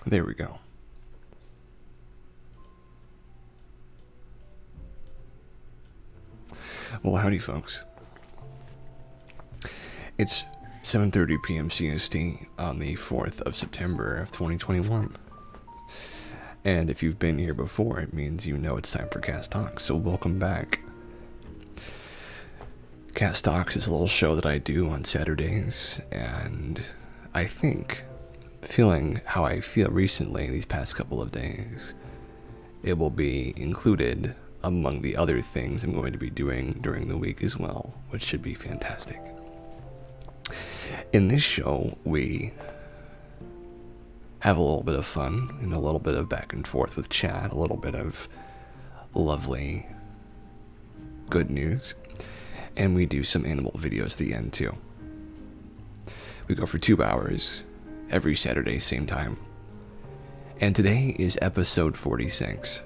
There we go. Well, howdy, folks. It's 7:30 p.m. CST on the 4th of September of 2021. And if you've been here before, it means you know it's time for Cast Talks, so welcome back. Cast Talks is a little show that I do on Saturdays, and I think, feeling how I feel recently these past couple of days, it will be included among the other things I'm going to be doing during the week as well, which should be fantastic. In this show, we have a little bit of fun and a little bit of back and forth with chat, a little bit of lovely good news, and we do some animal videos at the end too. We go for 2 hours every Saturday, same time. And today is episode 46.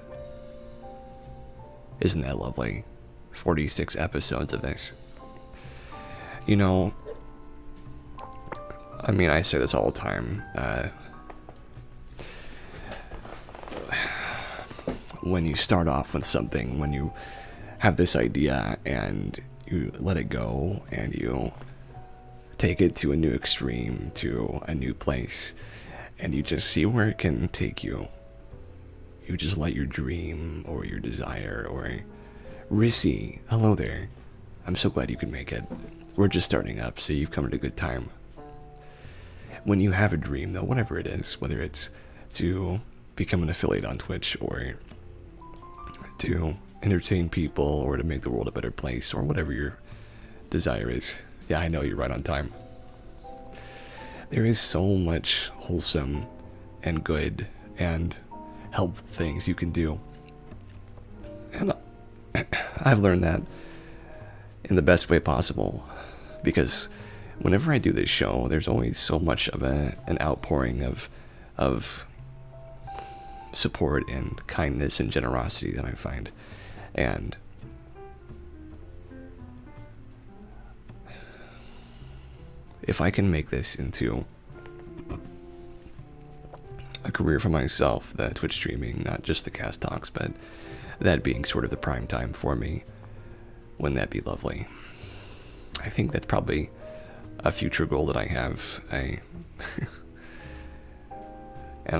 Isn't that lovely? 46 episodes of this. You know, I mean, I say this all the time. When you start off with something, when you have this idea and you let it go and you take it to a new extreme, to a new place, and you just see where it can take you. You just let your dream or your desire or Rissy, hello there. I'm so glad you can make it. We're just starting up, so you've come at a good time. When you have a dream, though, whatever it is, whether it's to become an affiliate on Twitch or to entertain people or to make the world a better place or whatever your desire is. Yeah, I know you're right on time. There is so much wholesome and good and helpful things you can do. And I've learned that in the best way possible, because whenever I do this show, there's always so much of an outpouring of support and kindness and generosity that I find. And if I can make this into a career for myself, the Twitch streaming, not just the Cast Talks, but that being sort of the prime time for me, wouldn't that be lovely? I think that's probably a future goal that I have. And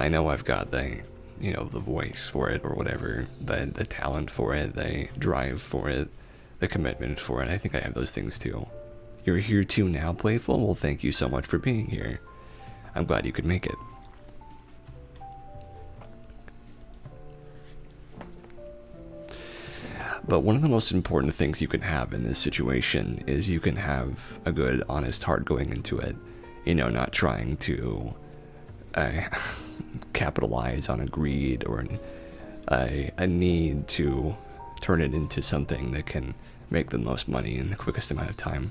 I know I've got the voice for it or whatever, but the talent for it, the drive for it, the commitment for it, I think I have those things too. You're here too now, Playful? Well, thank you so much for being here. I'm glad you could make it. But one of the most important things you can have in this situation is you can have a good, honest heart going into it. You know, not trying to capitalize on a greed or a need to turn it into something that can make the most money in the quickest amount of time.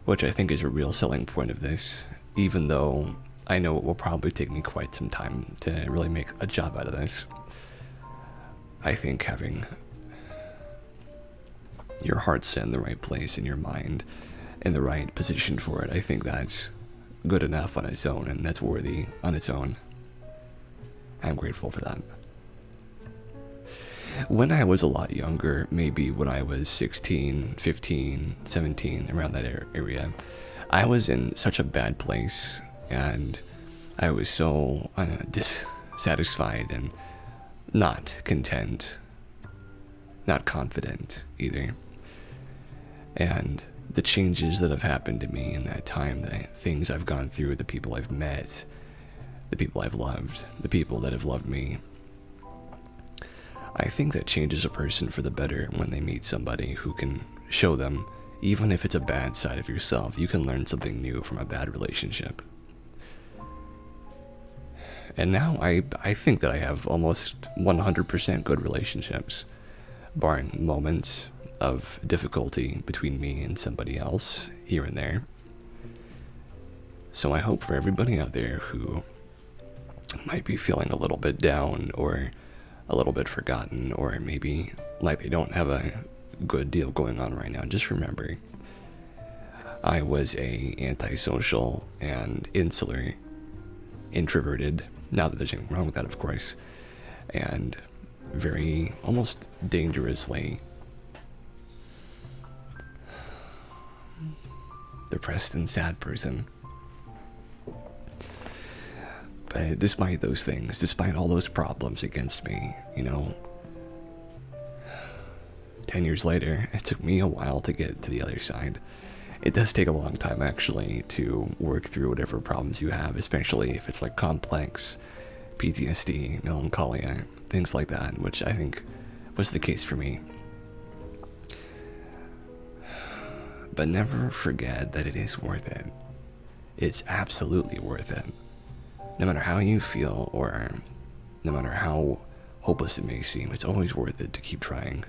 Which I think is a real selling point of this, even though I know it will probably take me quite some time to really make a job out of this. I think having your heart set in the right place and your mind in the right position for it, I think that's good enough on its own, and that's worthy on its own. I'm grateful for that. When I was a lot younger, maybe when I was 16, 15, 17, around that area, I was in such a bad place, and I was so dissatisfied and not content, not confident either. And the changes that have happened to me in that time, the things I've gone through, the people I've met, the people I've loved, the people that have loved me, I think that changes a person for the better when they meet somebody who can show them, even if it's a bad side of yourself, you can learn something new from a bad relationship. And now I think that I have almost 100% good relationships, barring moments of difficulty between me and somebody else here and there. So I hope for everybody out there who might be feeling a little bit down or a little bit forgotten, or maybe like they don't have a good deal going on right now, just remember, I was a antisocial and insular, introverted Not that there's anything wrong with that, of course. And very, almost dangerously depressed and sad person. But despite those things, despite all those problems against me, 10 years later, it took me a while to get to the other side. It does take a long time, actually, to work through whatever problems you have, especially if it's like complex PTSD, melancholia, things like that, which I think was the case for me. But never forget that it is worth it. It's absolutely worth it. No matter how you feel, or no matter how hopeless it may seem, it's always worth it to keep trying.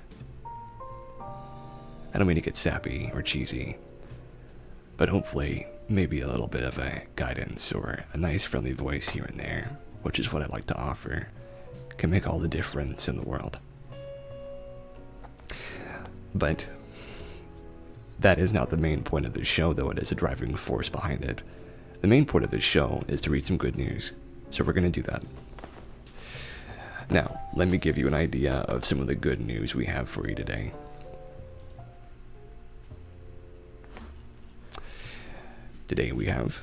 I don't mean to get sappy or cheesy, but hopefully maybe a little bit of a guidance or a nice friendly voice here and there, which is what I like to offer, can make all the difference in the world. But that is not the main point of this show, though it is a driving force behind it. The main point of this show is to read some good news, so we're going to do that. Now, let me give you an idea of some of the good news we have for you today. Today we have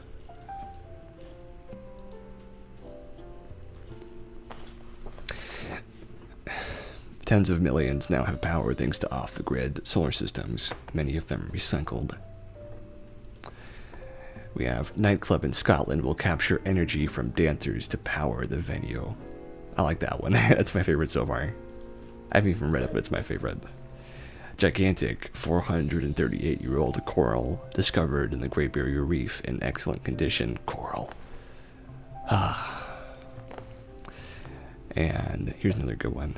tens of millions now have power thanks to off-the-grid solar systems, many of them recycled. We have nightclub in Scotland will capture energy from dancers to power the venue. I like that one. That's my favorite so far. I haven't even read it, but it's my favorite. Gigantic 438-year-old coral discovered in the Great Barrier Reef in excellent condition. Coral. And here's another good one.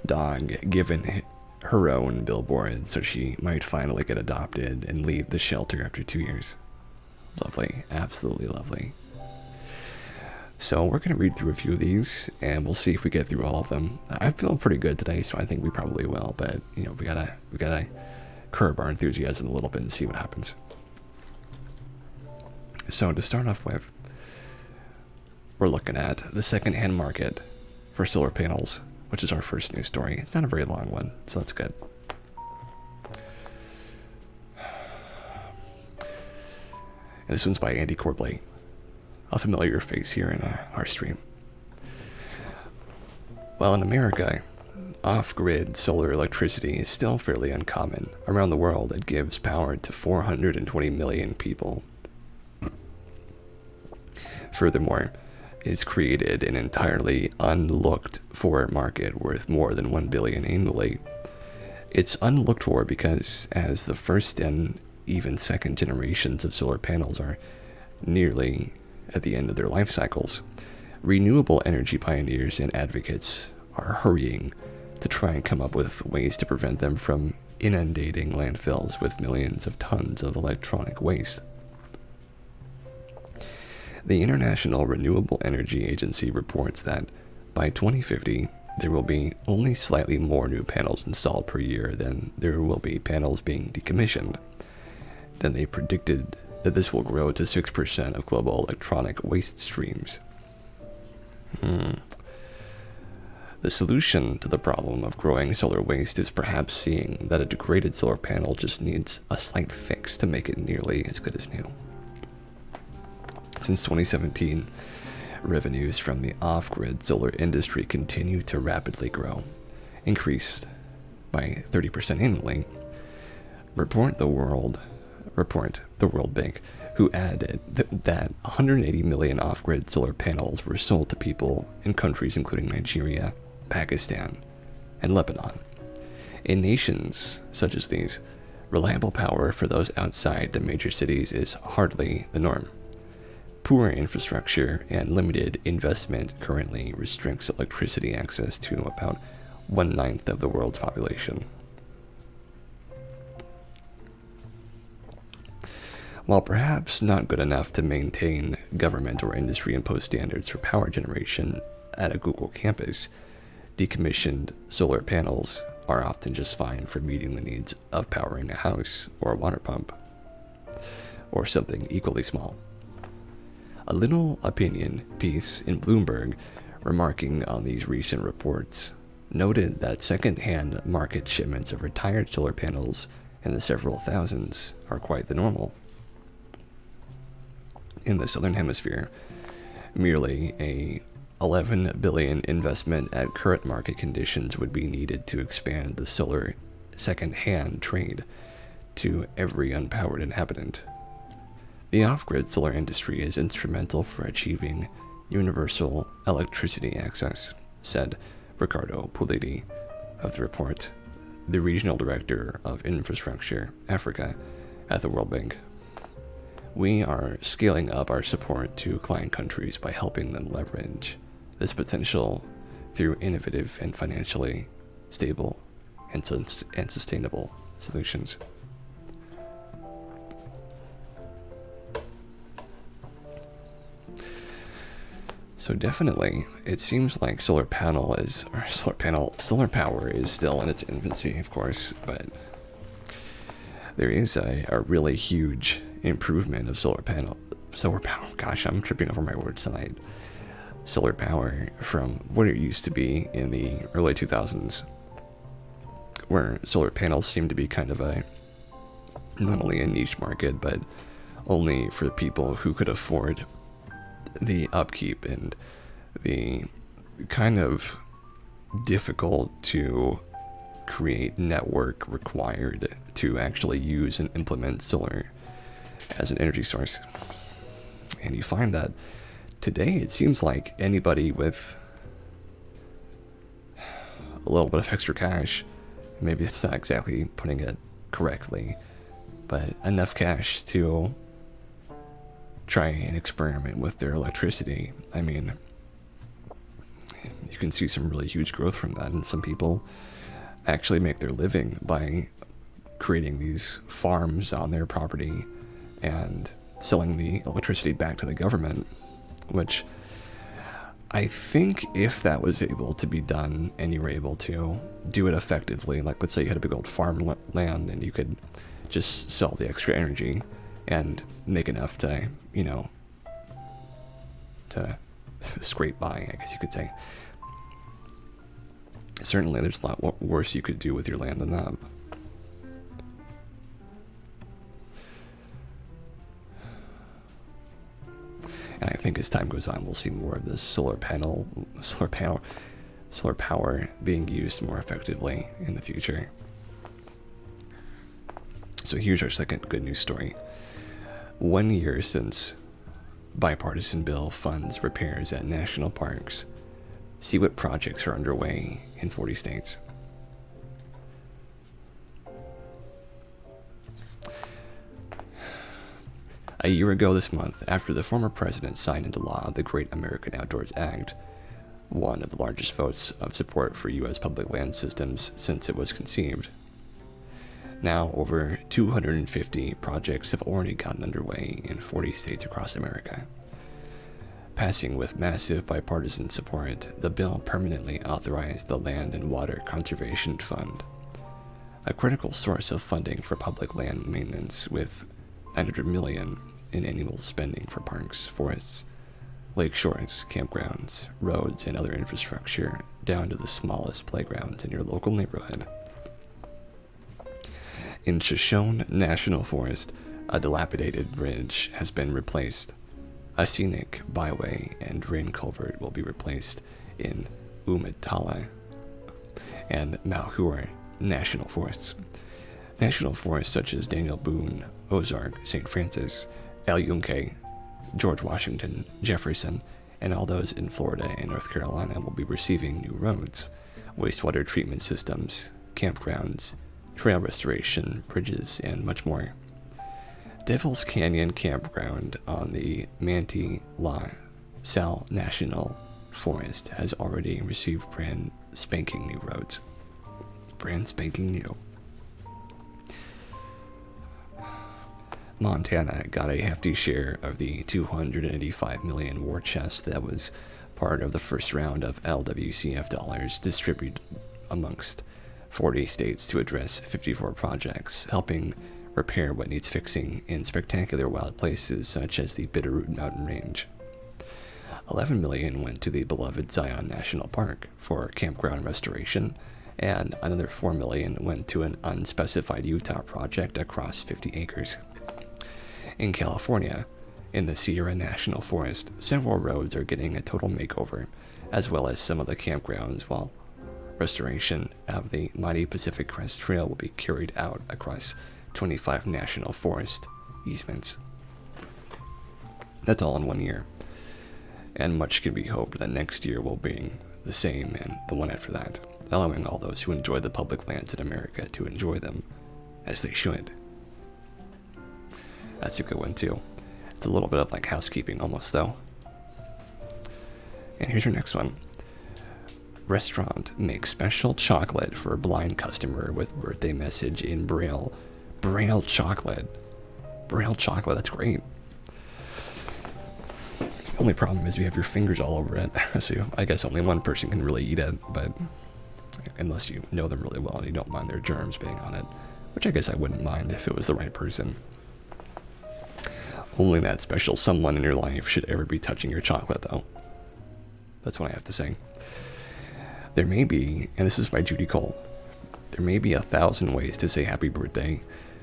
Dog given her own billboard so she might finally get adopted and leave the shelter after 2 years. Lovely. Absolutely lovely. So we're going to read through a few of these, and we'll see if we get through all of them. I'm feeling pretty good today, so I think we probably will, but, we gotta curb our enthusiasm a little bit and see what happens. So to start off with, we're looking at the second-hand market for solar panels, which is our first news story. It's not a very long one, so that's good. And this one's by Andy Corbley, a familiar face here in our stream. Well, in America, off-grid solar electricity is still fairly uncommon. Around the world, it gives power to 420 million people. Furthermore, it's created an entirely unlooked-for market worth more than $1 billion annually. It's unlooked for because, as the first and even second generations of solar panels are nearly at the end of their life cycles, renewable energy pioneers and advocates are hurrying to try and come up with ways to prevent them from inundating landfills with millions of tons of electronic waste. The International Renewable Energy Agency reports that by 2050, there will be only slightly more new panels installed per year than there will be panels being decommissioned. Then they predicted that this will grow to 6% of global electronic waste streams. The solution to the problem of growing solar waste is perhaps seeing that a degraded solar panel just needs a slight fix to make it nearly as good as new. Since 2017, revenues from the off-grid solar industry continue to rapidly grow, increased by 30% annually. Report the World Bank, who added that 180 million off-grid solar panels were sold to people in countries including Nigeria, Pakistan, and Lebanon. In nations such as these, reliable power for those outside the major cities is hardly the norm. Poor infrastructure and limited investment currently restricts electricity access to about 1/9 of the world's population. While perhaps not good enough to maintain government or industry-imposed standards for power generation at a Google campus, decommissioned solar panels are often just fine for meeting the needs of powering a house or a water pump. or something equally small. A little opinion piece in Bloomberg, remarking on these recent reports, noted that second-hand market shipments of retired solar panels in the several thousands are quite the normal. In the Southern Hemisphere, merely a $11 billion investment at current market conditions would be needed to expand the solar second-hand trade to every unpowered inhabitant. The off-grid solar industry is instrumental for achieving universal electricity access, said Ricardo Puliti of the report, the regional director of Infrastructure Africa at the World Bank. We are scaling up our support to client countries by helping them leverage this potential through innovative and financially stable and sustainable solutions. So definitely, it seems like solar power is still in its infancy, of course, but there is a really huge improvement of solar power. Gosh, I'm tripping over my words tonight. Solar power from what it used to be in the early 2000s, where solar panels seemed to be kind of not only a niche market, but only for people who could afford the upkeep and the kind of difficult to create network required to actually use and implement solar as an energy source. And you find that today it seems like anybody with a little bit of extra cash, maybe it's not exactly putting it correctly, but enough cash to try and experiment with their electricity. I mean, you can see some really huge growth from that, and some people actually make their living by creating these farms on their property and selling the electricity back to the government, which I think if that was able to be done and you were able to do it effectively, like let's say you had a big old farm land and you could just sell the extra energy and make enough to, to scrape by, I guess you could say. Certainly there's a lot worse you could do with your land than that. And I think as time goes on, we'll see more of this solar power being used more effectively in the future. So here's our second good news story. 1 year since bipartisan bill funds repairs at national parks, see what projects are underway in 40 states. A year ago this month, after the former president signed into law the Great American Outdoors Act, one of the largest votes of support for U.S. public land systems since it was conceived, now over 250 projects have already gotten underway in 40 states across America. Passing with massive bipartisan support, the bill permanently authorized the Land and Water Conservation Fund, a critical source of funding for public land maintenance, with $900 million in annual spending for parks, forests, lake shores, campgrounds, roads, and other infrastructure, down to the smallest playgrounds in your local neighborhood. In Shoshone National Forest, a dilapidated bridge has been replaced. A scenic byway and rain culvert will be replaced in Umatilla and Malheur National Forests. National forests such as Daniel Boone, Ozark, St. Francis, El Yunque, George Washington, Jefferson, and all those in Florida and North Carolina will be receiving new roads, wastewater treatment systems, campgrounds, trail restoration, bridges, and much more. Devil's Canyon Campground on the Manti La Sal National Forest has already received brand spanking new roads. Brand spanking new. Montana got a hefty share of the $285 million war chest that was part of the first round of LWCF dollars distributed amongst 40 states to address 54 projects, helping repair what needs fixing in spectacular wild places such as the Bitterroot Mountain Range. 11 million went to the beloved Zion National Park for campground restoration, and another 4 million went to an unspecified Utah project across 50 acres. In California, in the Sierra National Forest, several roads are getting a total makeover, as well as some of the campgrounds, while restoration of the mighty Pacific Crest Trail will be carried out across 25 national forest easements. That's all in 1 year, and much can be hoped that next year will be the same and the one after that, allowing all those who enjoy the public lands in America to enjoy them as they should. That's a good one too. It's a little bit of like housekeeping almost though. And here's your next one. Restaurant makes special chocolate for a blind customer with birthday message in Braille. Braille chocolate. Braille chocolate, that's great. The only problem is you have your fingers all over it, so I guess only one person can really eat it, but unless you know them really well and you don't mind their germs being on it, which I guess I wouldn't mind if it was the right person. Only that special someone in your life should ever be touching your chocolate, though. That's what I have to say. There may be, and this is by Judy Cole, there may be 1,000 ways to say happy birthday,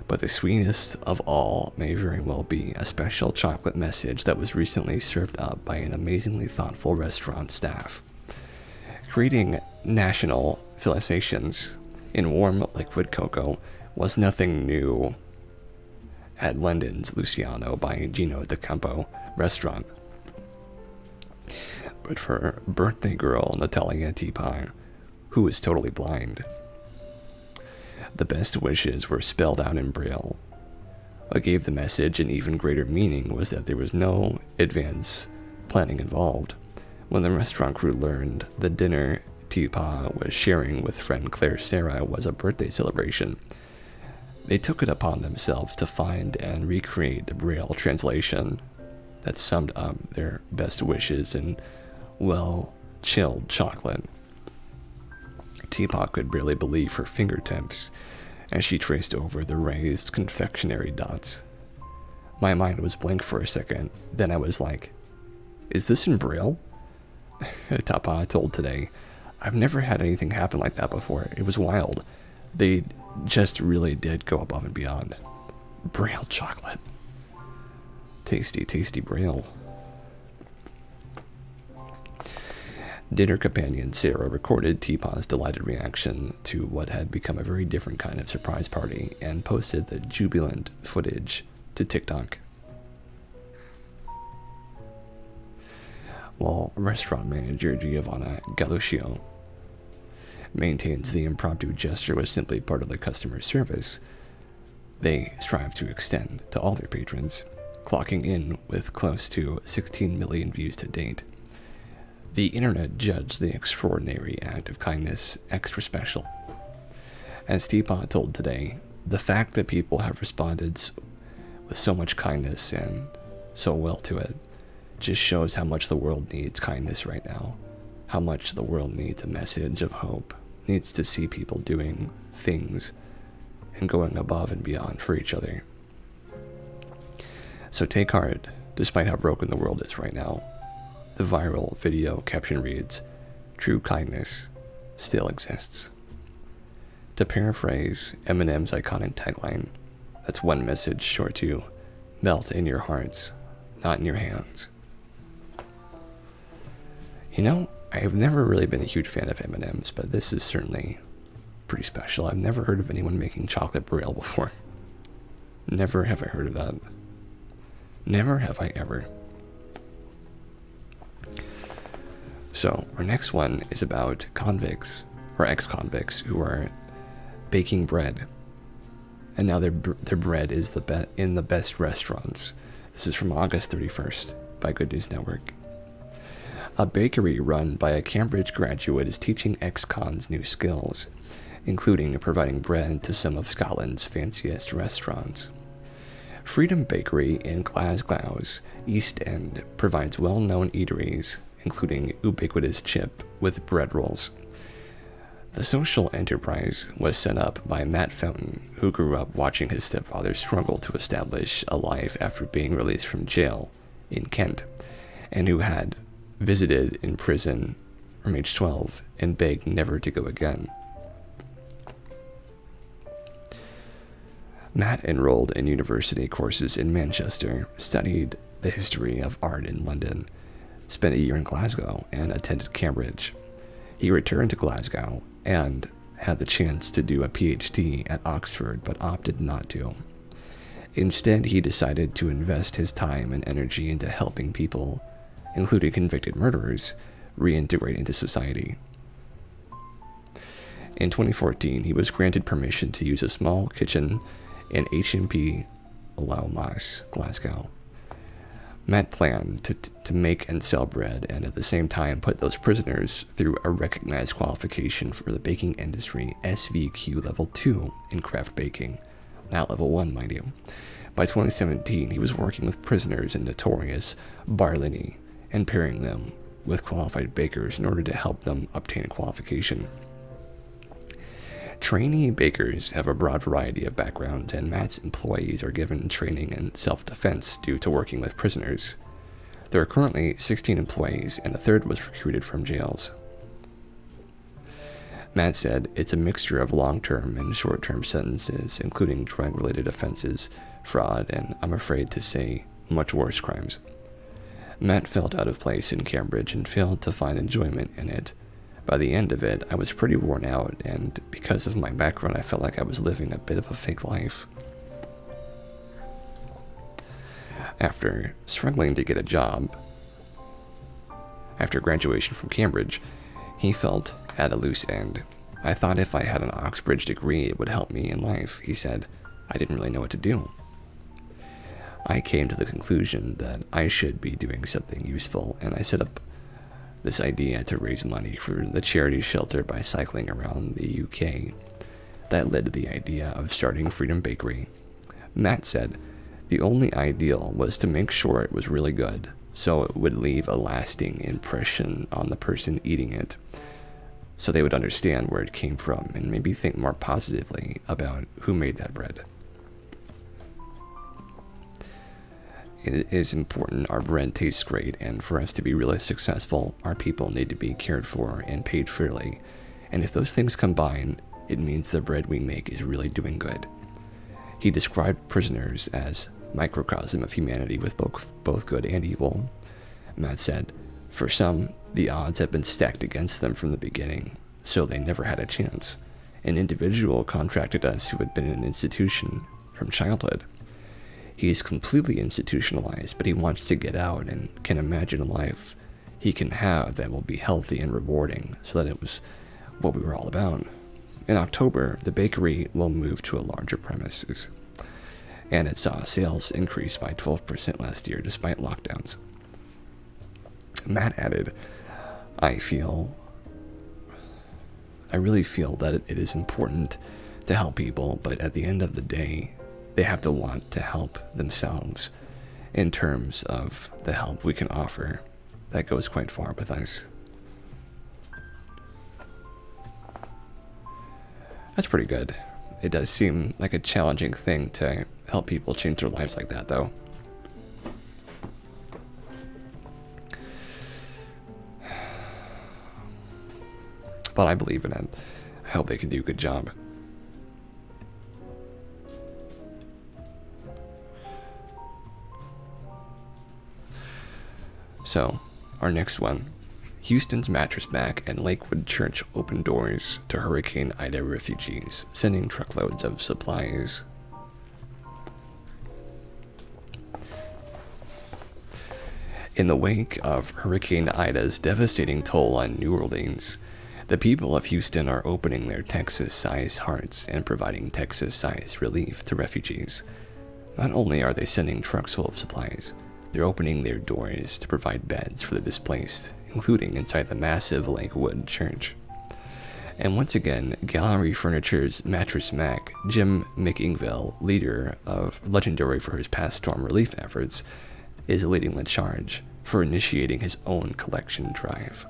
but the sweetest of all may very well be a special chocolate message that was recently served up by an amazingly thoughtful restaurant staff. Creating national felicitations in warm liquid cocoa was nothing new at London's Luciano by Gino De Campo restaurant. But for birthday girl Natalia Teapot, who is totally blind, the best wishes were spelled out in Braille. What gave the message an even greater meaning was that there was no advance planning involved. When the restaurant crew learned the dinner Teapot was sharing with friend Claire Sarah was a birthday celebration, they took it upon themselves to find and recreate a Braille translation that summed up their best wishes in well-chilled chocolate. Teapot could barely believe her fingertips as she traced over the raised confectionery dots. My mind was blank for a second, then I was like, is this in Braille? Teapot told Today, I've never had anything happen like that before. It was wild. They just really did go above and beyond. Braille chocolate. Tasty, tasty Braille. Dinner companion Sarah recorded Teapot's delighted reaction to what had become a very different kind of surprise party and posted the jubilant footage to TikTok. While restaurant manager Giovanna Galuccio maintains the impromptu gesture was simply part of the customer service they strive to extend to all their patrons, clocking in with close to 16 million views to date. The internet judged the extraordinary act of kindness extra special. As Teapot told Today, the fact that people have responded with so much kindness and so well to it just shows how much the world needs kindness right now, how much the world needs a message of hope, needs to see people doing things and going above and beyond for each other. So take heart, despite how broken the world is right now. The viral video caption reads, "True kindness still exists." To paraphrase Eminem's iconic tagline, that's one message sure to melt in your hearts, not in your hands. You know, I've never really been a huge fan of Eminem's, but this is certainly pretty special. I've never heard of anyone making chocolate Braille before. Never have I heard of that. Never have I ever. So, our next one is about convicts, or ex-convicts, who are baking bread. And now their bread is in the best restaurants. This is from August 31st by Good News Network. A bakery run by a Cambridge graduate is teaching ex-cons new skills, including providing bread to some of Scotland's fanciest restaurants. Freedom Bakery in Glasgow's East End provides well-known eateries, including ubiquitous chip with bread rolls. The social enterprise was set up by Matt Fountain, who grew up watching his stepfather struggle to establish a life after being released from jail in Kent, and who had visited in prison from age 12 and begged never to go again. Matt enrolled in university courses in Manchester, studied the history of art in London, spent a year in Glasgow, and attended Cambridge. He returned to Glasgow and had the chance to do a PhD at Oxford, but opted not to. Instead, he decided to invest his time and energy into helping people, including convicted murderers, reintegrate into society. In 2014, he was granted permission to use a small kitchen in HMP Lullabies, Glasgow. Matt planned to make and sell bread and at the same time put those prisoners through a recognized qualification for the baking industry, SVQ Level 2 in craft baking, not Level 1, mind you. By 2017, he was working with prisoners in notorious Barlinnie and pairing them with qualified bakers in order to help them obtain qualification. Trainee bakers have a broad variety of backgrounds, and Matt's employees are given training in self-defense due to working with prisoners. There are currently 16 employees, and a third was recruited from jails. Matt said it's a mixture of long-term and short-term sentences, including drug-related offenses, fraud, and, I'm afraid to say, much worse crimes. Matt felt out of place in Cambridge and failed to find enjoyment in it. By the end of it, I was pretty worn out, and because of my background, I felt like I was living a bit of a fake life. After struggling to get a job, after graduation from Cambridge, he felt at a loose end. I thought if I had an Oxbridge degree, it would help me in life, he said. I didn't really know what to do. I came to the conclusion that I should be doing something useful, and I set up this idea to raise money for the charity shelter by cycling around the UK. That led to the idea of starting Freedom Bakery. Matt said the only ideal was to make sure it was really good, so it would leave a lasting impression on the person eating it, so they would understand where it came from and maybe think more positively about who made that bread. It is important our bread tastes great, and for us to be really successful, our people need to be cared for and paid fairly. And if those things combine, it means the bread we make is really doing good. He described prisoners as microcosm of humanity with both good and evil. Matt said, for some, the odds have been stacked against them from the beginning, so they never had a chance. An individual contracted us who had been in an institution from childhood. He is completely institutionalized, but he wants to get out and can imagine a life he can have that will be healthy and rewarding, so that it was what we were all about. In October, the bakery will move to a larger premises, and it saw sales increase by 12% last year despite lockdowns. Matt added, I really feel that it is important to help people, but at the end of the day, they have to want to help themselves in terms of the help we can offer. That goes quite far with us. That's pretty good. It does seem like a challenging thing to help people change their lives like that, though. But I believe in it. I hope they can do a good job. So, our next one. Houston's Mattress Mac and Lakewood Church open doors to Hurricane Ida refugees, sending truckloads of supplies. In the wake of Hurricane Ida's devastating toll on New Orleans, the people of Houston are opening their Texas-sized hearts and providing Texas-sized relief to refugees. Not only are they sending trucks full of supplies, they're opening their doors to provide beds for the displaced, including inside the massive Lakewood Church. And once again, Gallery Furniture's Mattress Mac, Jim McIngvale, legendary for his past storm relief efforts, is leading the charge for initiating his own collection drive.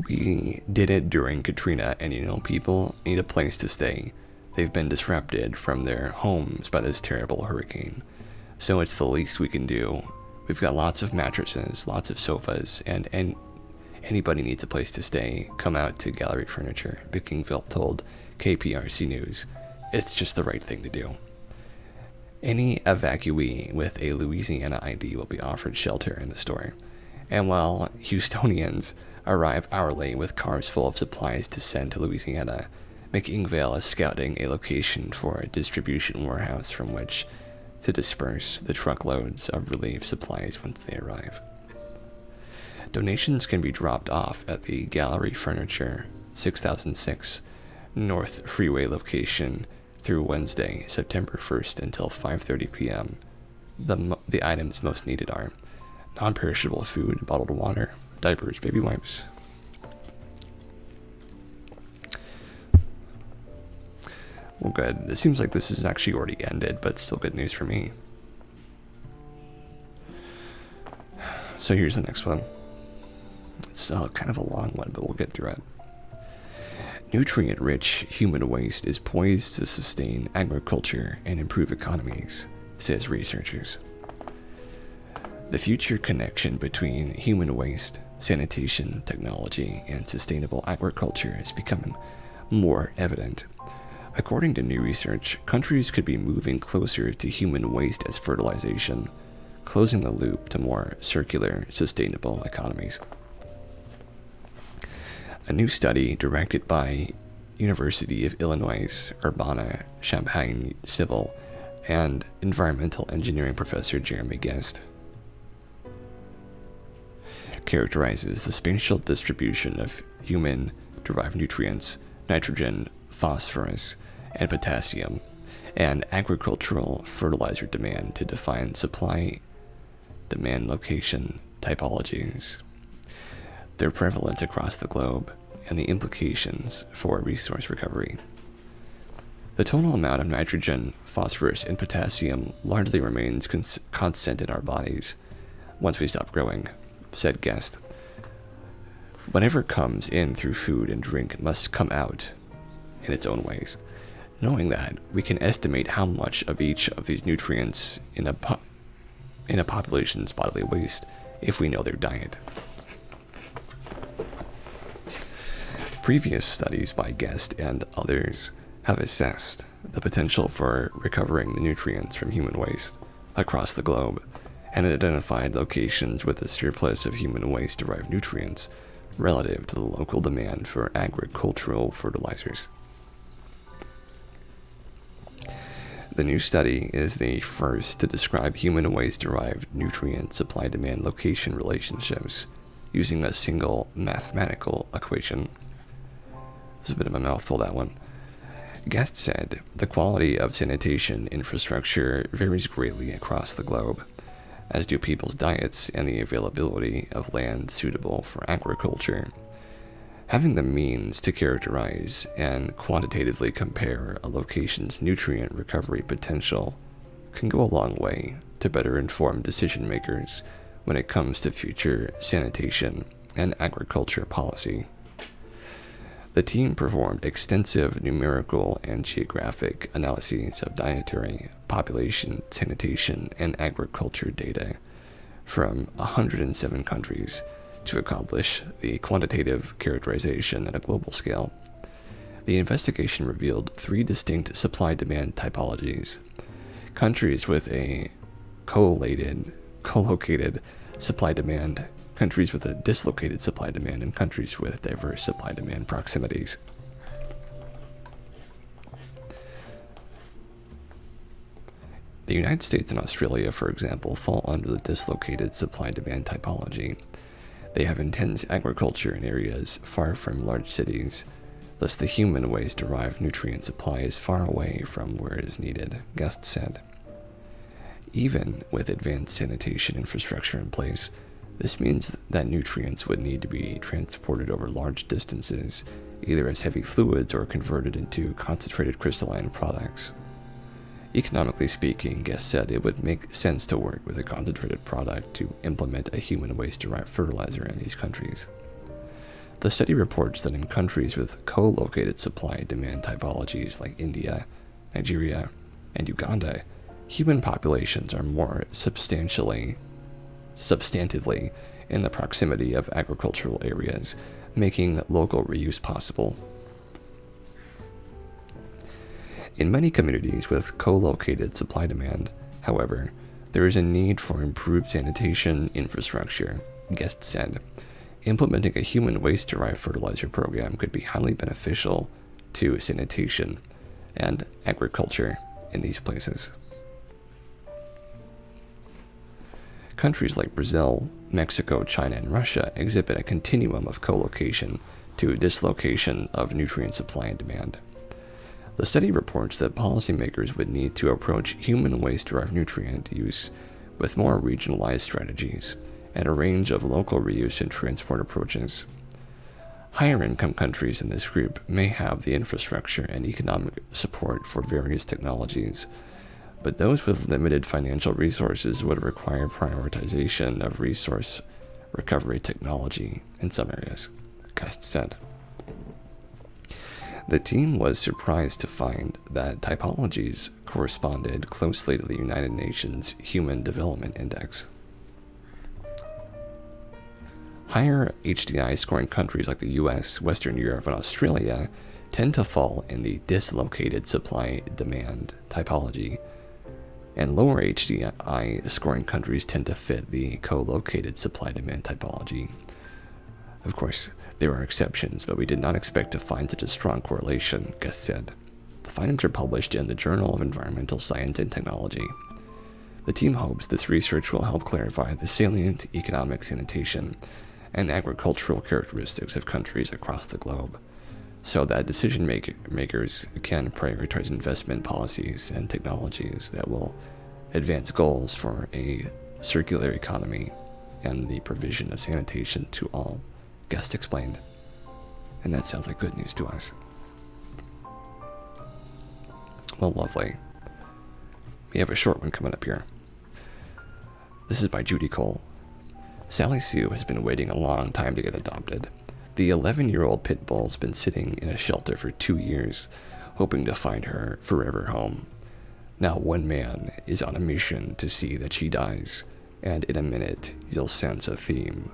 We did it during Katrina, and people need a place to stay. They've been disrupted from their homes by this terrible hurricane. So it's the least we can do. We've got lots of mattresses, lots of sofas, and anybody needs a place to stay. Come out to Gallery Furniture, Bickingville told KPRC News. It's just the right thing to do. Any evacuee with a Louisiana ID will be offered shelter in the store. And while Houstonians arrive hourly with cars full of supplies to send to Louisiana, McIngvale is scouting a location for a distribution warehouse from which to disperse the truckloads of relief supplies once they arrive. Donations can be dropped off at the Gallery Furniture 6006 North Freeway location through Wednesday, September 1st until 5:30 p.m. The items most needed are non-perishable food, bottled water, diapers, baby wipes. Well, good. It seems like this is actually already ended, but still good news for me. So here's the next one. It's kind of a long one, but we'll get through it. Nutrient-rich human waste is poised to sustain agriculture and improve economies, says researchers. The future connection between human waste, sanitation, technology, and sustainable agriculture is becoming more evident. According to new research, countries could be moving closer to human waste as fertilization, closing the loop to more circular, sustainable economies. A new study directed by University of Illinois Urbana-Champaign civil and environmental engineering professor Jeremy Guest characterizes the spatial distribution of human-derived nutrients, nitrogen, phosphorus, and potassium, and agricultural fertilizer demand to define supply-demand location typologies, their prevalence across the globe, and the implications for resource recovery. The total amount of nitrogen, phosphorus, and potassium largely remains constant in our bodies once we stop growing, said Guest. Whatever comes in through food and drink must come out in its own ways. Knowing that, we can estimate how much of each of these nutrients in a population's bodily waste if we know their diet. Previous studies by Guest and others have assessed the potential for recovering the nutrients from human waste across the globe and identified locations with a surplus of human waste-derived nutrients relative to the local demand for agricultural fertilizers. The new study is the first to describe human waste-derived nutrient supply-demand location relationships using a single mathematical equation. It's a bit of a mouthful, that one. Guest said the quality of sanitation infrastructure varies greatly across the globe, as do people's diets and the availability of land suitable for agriculture. Having the means to characterize and quantitatively compare a location's nutrient recovery potential can go a long way to better inform decision makers when it comes to future sanitation and agriculture policy. The team performed extensive numerical and geographic analyses of dietary, population, sanitation, and agriculture data from 107 countries to accomplish the quantitative characterization at a global scale. The investigation revealed 3 distinct supply-demand typologies: countries with a co-located supply-demand, countries with a dislocated supply-demand, and countries with diverse supply-demand proximities. The United States and Australia, for example, fall under the dislocated supply-demand typology. They have intense agriculture in areas far from large cities, thus the human waste-derived nutrient supply is far away from where it is needed, Guest said. Even with advanced sanitation infrastructure in place, this means that nutrients would need to be transported over large distances, either as heavy fluids or converted into concentrated crystalline products. Economically speaking, Guest said it would make sense to work with a concentrated product to implement a human waste-derived fertilizer in these countries. The study reports that in countries with co-located supply-demand typologies like India, Nigeria, and Uganda, human populations are more substantively in the proximity of agricultural areas, making local reuse possible. In many communities with co-located supply-demand, however, there is a need for improved sanitation infrastructure, guests said. Implementing a human waste-derived fertilizer program could be highly beneficial to sanitation and agriculture in these places. Countries like Brazil, Mexico, China, and Russia exhibit a continuum of co-location to dislocation of nutrient supply and demand. The study reports that policymakers would need to approach human waste-derived nutrient use with more regionalized strategies and a range of local reuse and transport approaches. Higher-income countries in this group may have the infrastructure and economic support for various technologies, but those with limited financial resources would require prioritization of resource recovery technology in some areas, Guest said. The team was surprised to find that typologies corresponded closely to the United Nations Human Development Index. Higher HDI scoring countries like the US, Western Europe, and Australia tend to fall in the dislocated supply-demand typology, and lower HDI scoring countries tend to fit the co-located supply-demand typology. Of course, there are exceptions, but we did not expect to find such a strong correlation, Gus said. The findings are published in the Journal of Environmental Science and Technology. The team hopes this research will help clarify the salient economic, sanitation, and agricultural characteristics of countries across the globe, so that decision makers can prioritize investment policies and technologies that will advance goals for a circular economy and the provision of sanitation to all, Guest explained. And that sounds like good news to us. Well, lovely. We have a short one coming up here. This is by Judy Cole. Sally Sue has been waiting a long time to get adopted. The 11-year-old pit bull's been sitting in a shelter for 2 years, hoping to find her forever home. Now one man is on a mission to see that she dies, and in a minute you'll sense a theme.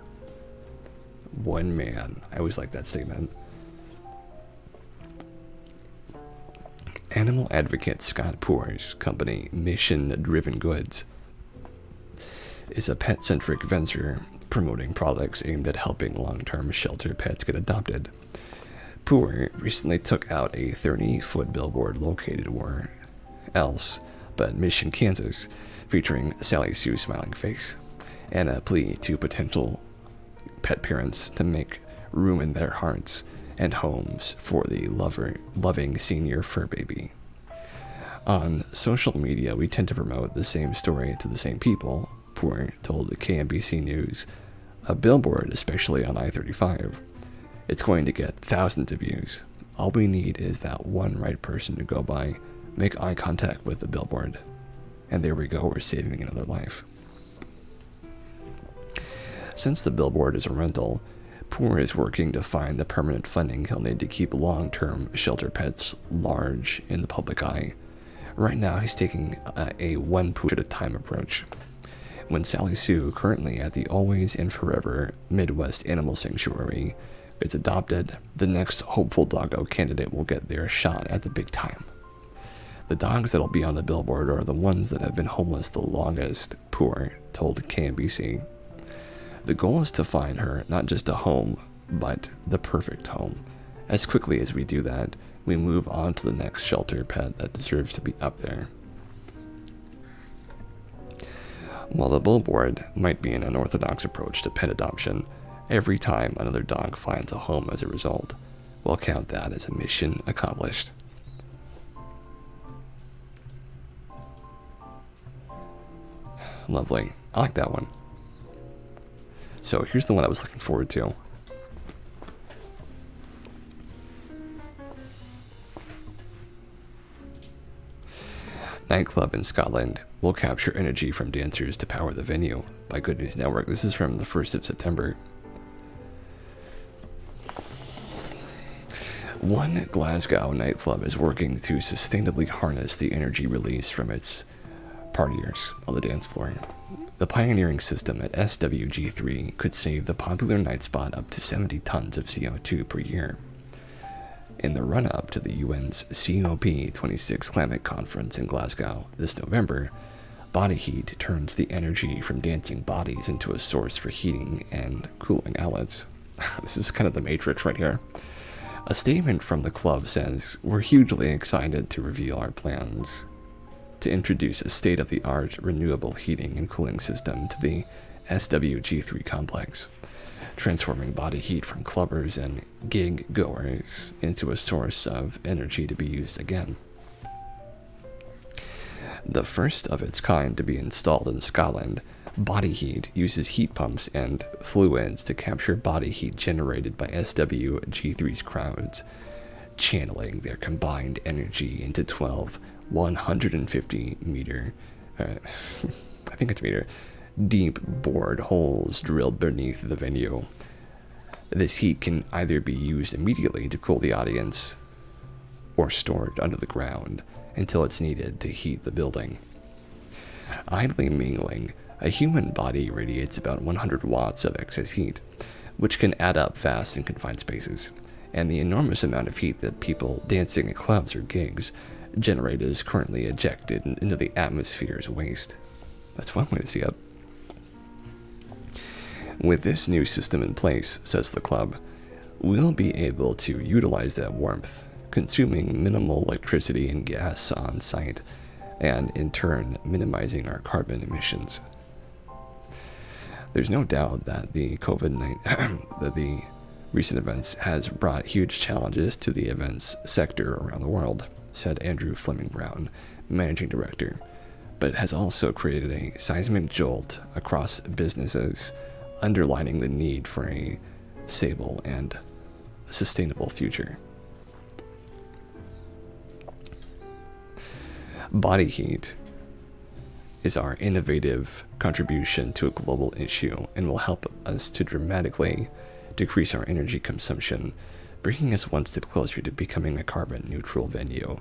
One man. I always like that statement. Animal advocate Scott Poor's company, Mission Driven Goods, is a pet-centric venture promoting products aimed at helping long-term shelter pets get adopted. Poor recently took out a 30-foot billboard located where else but Mission, Kansas, featuring Sally Sue's smiling face, and a plea to potential pet parents to make room in their hearts and homes for the loving senior fur baby. On social media, we tend to promote the same story to the same people, Poor told KMBC News. A billboard, especially on I-35, it's going to get thousands of views. All we need is that one right person to go by, make eye contact with the billboard, and there we go, we're saving another life. Since the billboard is a rental, Poor is working to find the permanent funding he'll need to keep long-term shelter pets large in the public eye. Right now, he's taking a one pooch at a time approach. When Sally Sue, currently at the Always and Forever Midwest Animal Sanctuary, gets adopted, the next hopeful doggo candidate will get their shot at the big time. The dogs that'll be on the billboard are the ones that have been homeless the longest, Poor told KMBC. The goal is to find her not just a home, but the perfect home. As quickly as we do that, we move on to the next shelter pet that deserves to be up there. While the billboard might be an unorthodox approach to pet adoption, every time another dog finds a home as a result, we'll count that as a mission accomplished. Lovely. I like that one. So here's the one I was looking forward to. Nightclub in Scotland will capture energy from dancers to power the venue by Good News Network. This is from the 1st of September. One Glasgow nightclub is working to sustainably harness the energy released from its partiers on the dance floor. The pioneering system at SWG3 could save the popular night spot up to 70 tons of CO2 per year. In the run-up to the UN's COP26 climate conference in Glasgow this November, body heat turns the energy from dancing bodies into a source for heating and cooling outlets. This is kind of the Matrix right here. A statement from the club says, "We're hugely excited to reveal our plans to introduce a state-of-the-art renewable heating and cooling system to the SWG3 complex, transforming body heat from clubbers and gig goers into a source of energy to be used again." The first of its kind to be installed in Scotland, body heat uses heat pumps and fluids to capture body heat generated by SWG3's crowds, channeling their combined energy into 12 150 meter, I think it's meter, deep bored holes drilled beneath the venue. This heat can either be used immediately to cool the audience or stored under the ground until it's needed to heat the building. Idly mingling, a human body radiates about 100 watts of excess heat, which can add up fast in confined spaces, and the enormous amount of heat that people dancing at clubs or gigs generate is currently ejected into the atmosphere's waste. That's one way to see it. With this new system in place, says the club, we'll be able to utilize that warmth, consuming minimal electricity and gas on site, and in turn minimizing our carbon emissions. There's no doubt that the that the recent events has brought huge challenges to the events sector around the world, said Andrew Fleming Brown, managing director, but it has also created a seismic jolt across businesses, underlining the need for a stable and sustainable future. Body heat is our innovative contribution to a global issue and will help us to dramatically decrease our energy consumption, bringing us one step closer to becoming a carbon neutral venue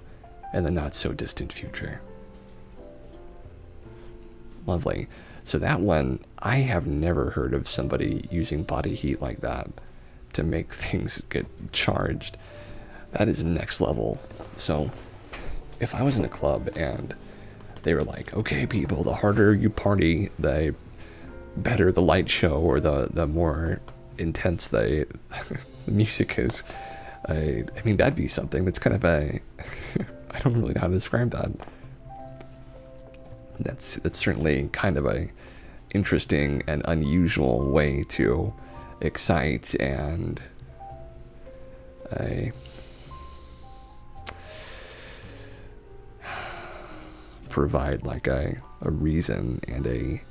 in the not so distant future. Lovely. So that one, I have never heard of somebody using body heat like that to make things get charged. That is next level. So if I was in a club and they were like, okay, people, the harder you party, the better the light show, or the more intense the music is. I mean, that'd be something that's kind of a, I don't really know how to describe that. That's certainly kind of a interesting and unusual way to excite and provide like a reason and a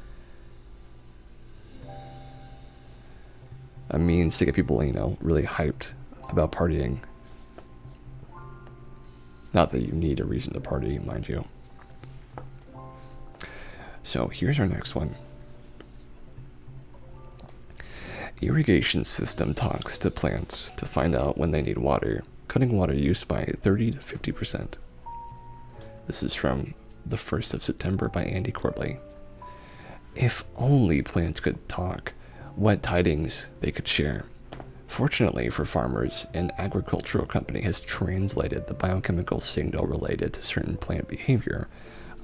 means to get people, really hyped about partying. Not that you need a reason to party, mind you. So here's our next one. Irrigation system talks to plants to find out when they need water, cutting water use by 30 to 50%. This is from the 1st of September by Andy Corbley. If only plants could talk, what tidings they could share. Fortunately for farmers, an agricultural company has translated the biochemical signal related to certain plant behavior,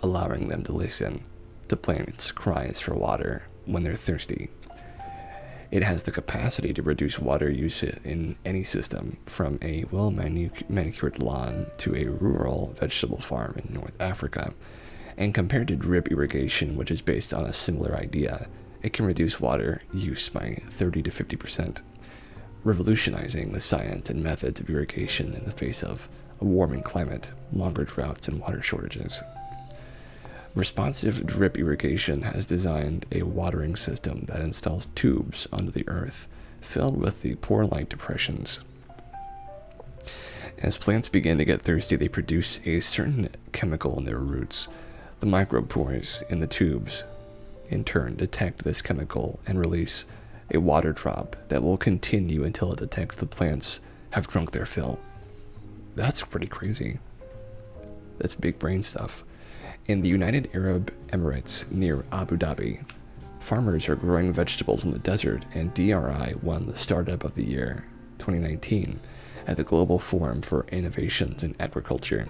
allowing them to listen to plants' cries for water when they're thirsty. It has the capacity to reduce water use in any system, from a well-manicured lawn to a rural vegetable farm in North Africa. And compared to drip irrigation, which is based on a similar idea, it can reduce water use by 30 to 50%, revolutionizing the science and methods of irrigation in the face of a warming climate, longer droughts, and water shortages. Responsive drip irrigation has designed a watering system that installs tubes under the earth filled with the pore-like depressions. As plants begin to get thirsty, they produce a certain chemical in their roots. The micropores in the tubes, in turn, detect this chemical and release a water drop that will continue until it detects the plants have drunk their fill. That's pretty crazy. That's big brain stuff. In the United Arab Emirates near Abu Dhabi, farmers are growing vegetables in the desert, and DRI won the Startup of the Year 2019 at the Global Forum for Innovations in Agriculture,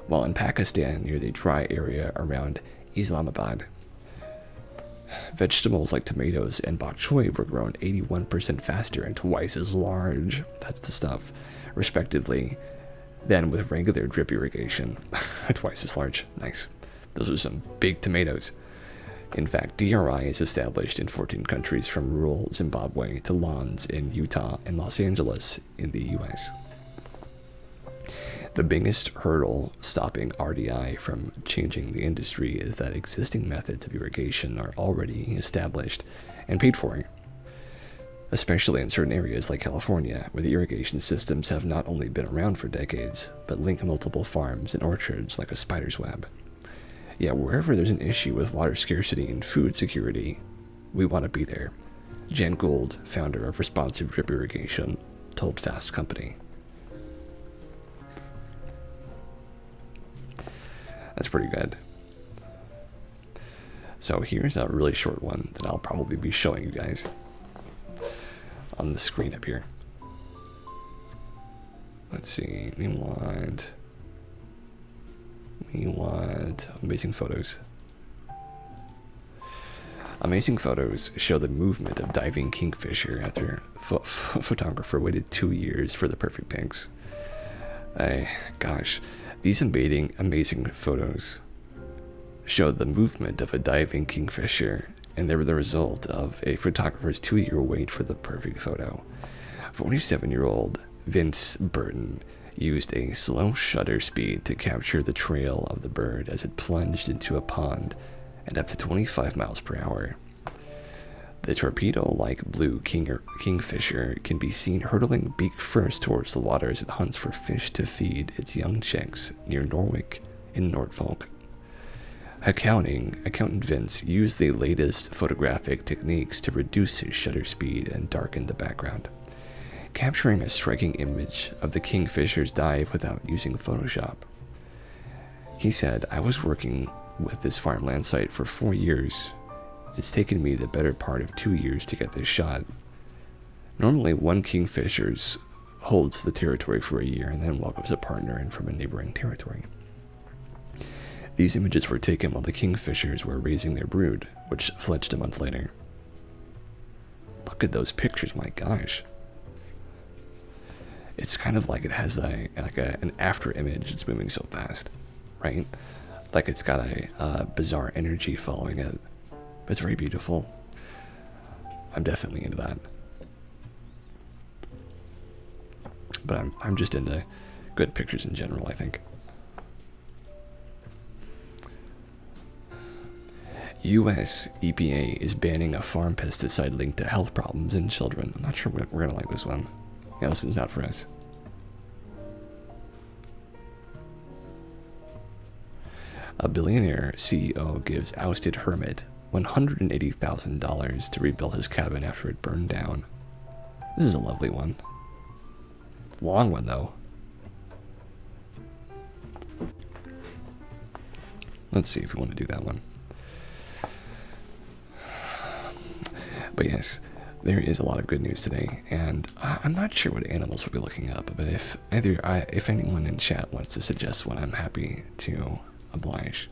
while in Pakistan near the dry area around Islamabad, vegetables like tomatoes and bok choy were grown 81% faster and twice as large, that's the stuff, respectively, than with regular drip irrigation. Twice as large. Nice. Those are some big tomatoes. In fact, DRI is established in 14 countries from rural Zimbabwe to lawns in Utah and Los Angeles in the US. The biggest hurdle stopping RDI from changing the industry is that existing methods of irrigation are already established and paid for, especially in certain areas like California, where the irrigation systems have not only been around for decades, but link multiple farms and orchards like a spider's web. Yeah, wherever there's an issue with water scarcity and food security, we want to be there. Jen Gould, founder of Responsive Drip Irrigation, told Fast Company. That's pretty good. So here's a really short one that I'll probably be showing you guys on the screen up here. Let's see, we want amazing photos. Amazing photos show the movement of diving kingfisher after photographer waited 2 years for the perfect pics. Gosh, these amazing photos show the movement of a diving kingfisher, and they were the result of a photographer's 2-year wait for the perfect photo. 47-year-old Vince Burton used a slow shutter speed to capture the trail of the bird as it plunged into a pond at up to 25 miles per hour. The torpedo-like blue kingfisher can be seen hurtling beak first towards the water as it hunts for fish to feed its young chicks near Norwich in Norfolk. Accountant Vince used the latest photographic techniques to reduce his shutter speed and darken the background, capturing a striking image of the kingfisher's dive without using Photoshop. He said, "I was working with this farmland site for 4 years. It's taken me the better part of 2 years to get this shot. Normally, one kingfisher holds the territory for a year and then welcomes a partner in from a neighboring territory. These images were taken while the kingfishers were raising their brood, which fledged a month later." Look at those pictures, my gosh. It's kind of like it has an after image. It's moving so fast, right? Like it's got a bizarre energy following it. But it's very beautiful. I'm definitely into that. But I'm just into good pictures in general, I think. U.S. EPA is banning a farm pesticide linked to health problems in children. I'm not sure we're going to like this one. Yeah, this one's not for us. A billionaire CEO gives ousted hermit $180,000 to rebuild his cabin after it burned down. This is a lovely one. Long one, though. Let's see if we want to do that one. But yes, there is a lot of good news today, and I'm not sure what animals we'll be looking up, but if anyone in chat wants to suggest one, I'm happy to oblige.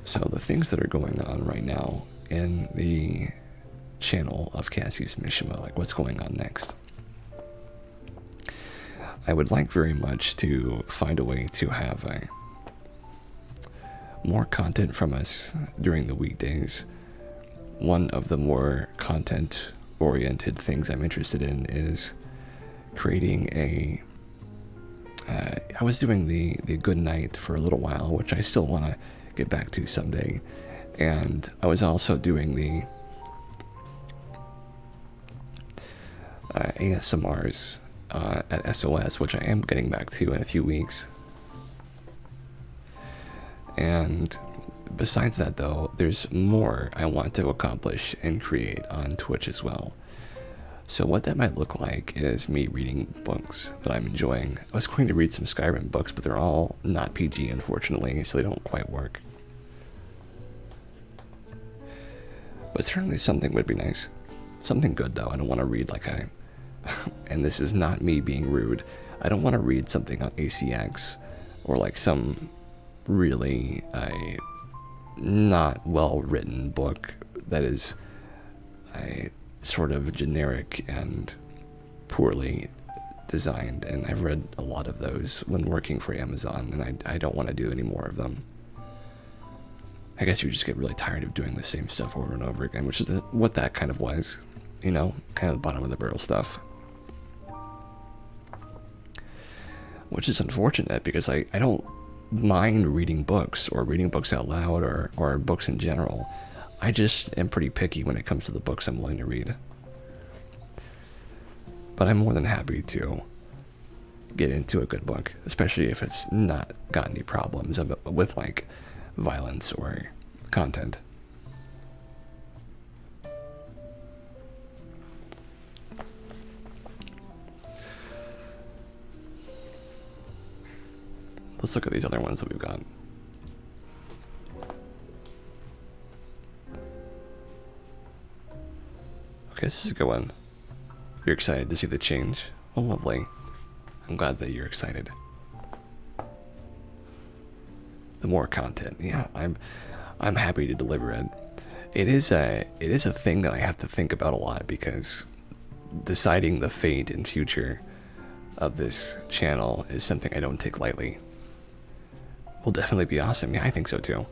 So the things that are going on right now in the channel of Cassius Mishima, like what's going on next. I would like very much to find a way to have more content from us during the weekdays. One of the more content-oriented things I'm interested in is creating a... I was doing the Good Night for a little while, which I still want to get back to someday. And I was also doing the ASMRs at SOS, which I am getting back to in a few weeks. And besides that, though, there's more I want to accomplish and create on Twitch as well. So what that might look like is me reading books that I'm enjoying. I was going to read some Skyrim books, but they're all not PG, unfortunately, so they don't quite work. But certainly something would be nice. Something good, though. I don't want to read like and this is not me being rude, I don't want to read something on ACX or like some really not well written book that is sort of generic and poorly designed. And I've read a lot of those when working for Amazon, and I don't want to do any more of them. I guess you just get really tired of doing the same stuff over and over again, which is what that kind of was, you know, kind of the bottom of the barrel stuff. Which is unfortunate because I don't mind reading books or reading books out loud or books in general. I just am pretty picky when it comes to the books I'm willing to read. But I'm more than happy to get into a good book, especially if it's not got any problems with like violence or content. Let's look at these other ones that we've got. Okay, this is a good one. You're excited to see the change? Well, lovely. I'm glad that you're excited. The more content, yeah, I'm happy to deliver it. It is a thing that I have to think about a lot because deciding the fate and future of this channel is something I don't take lightly. Will definitely be awesome. Yeah, I think so too.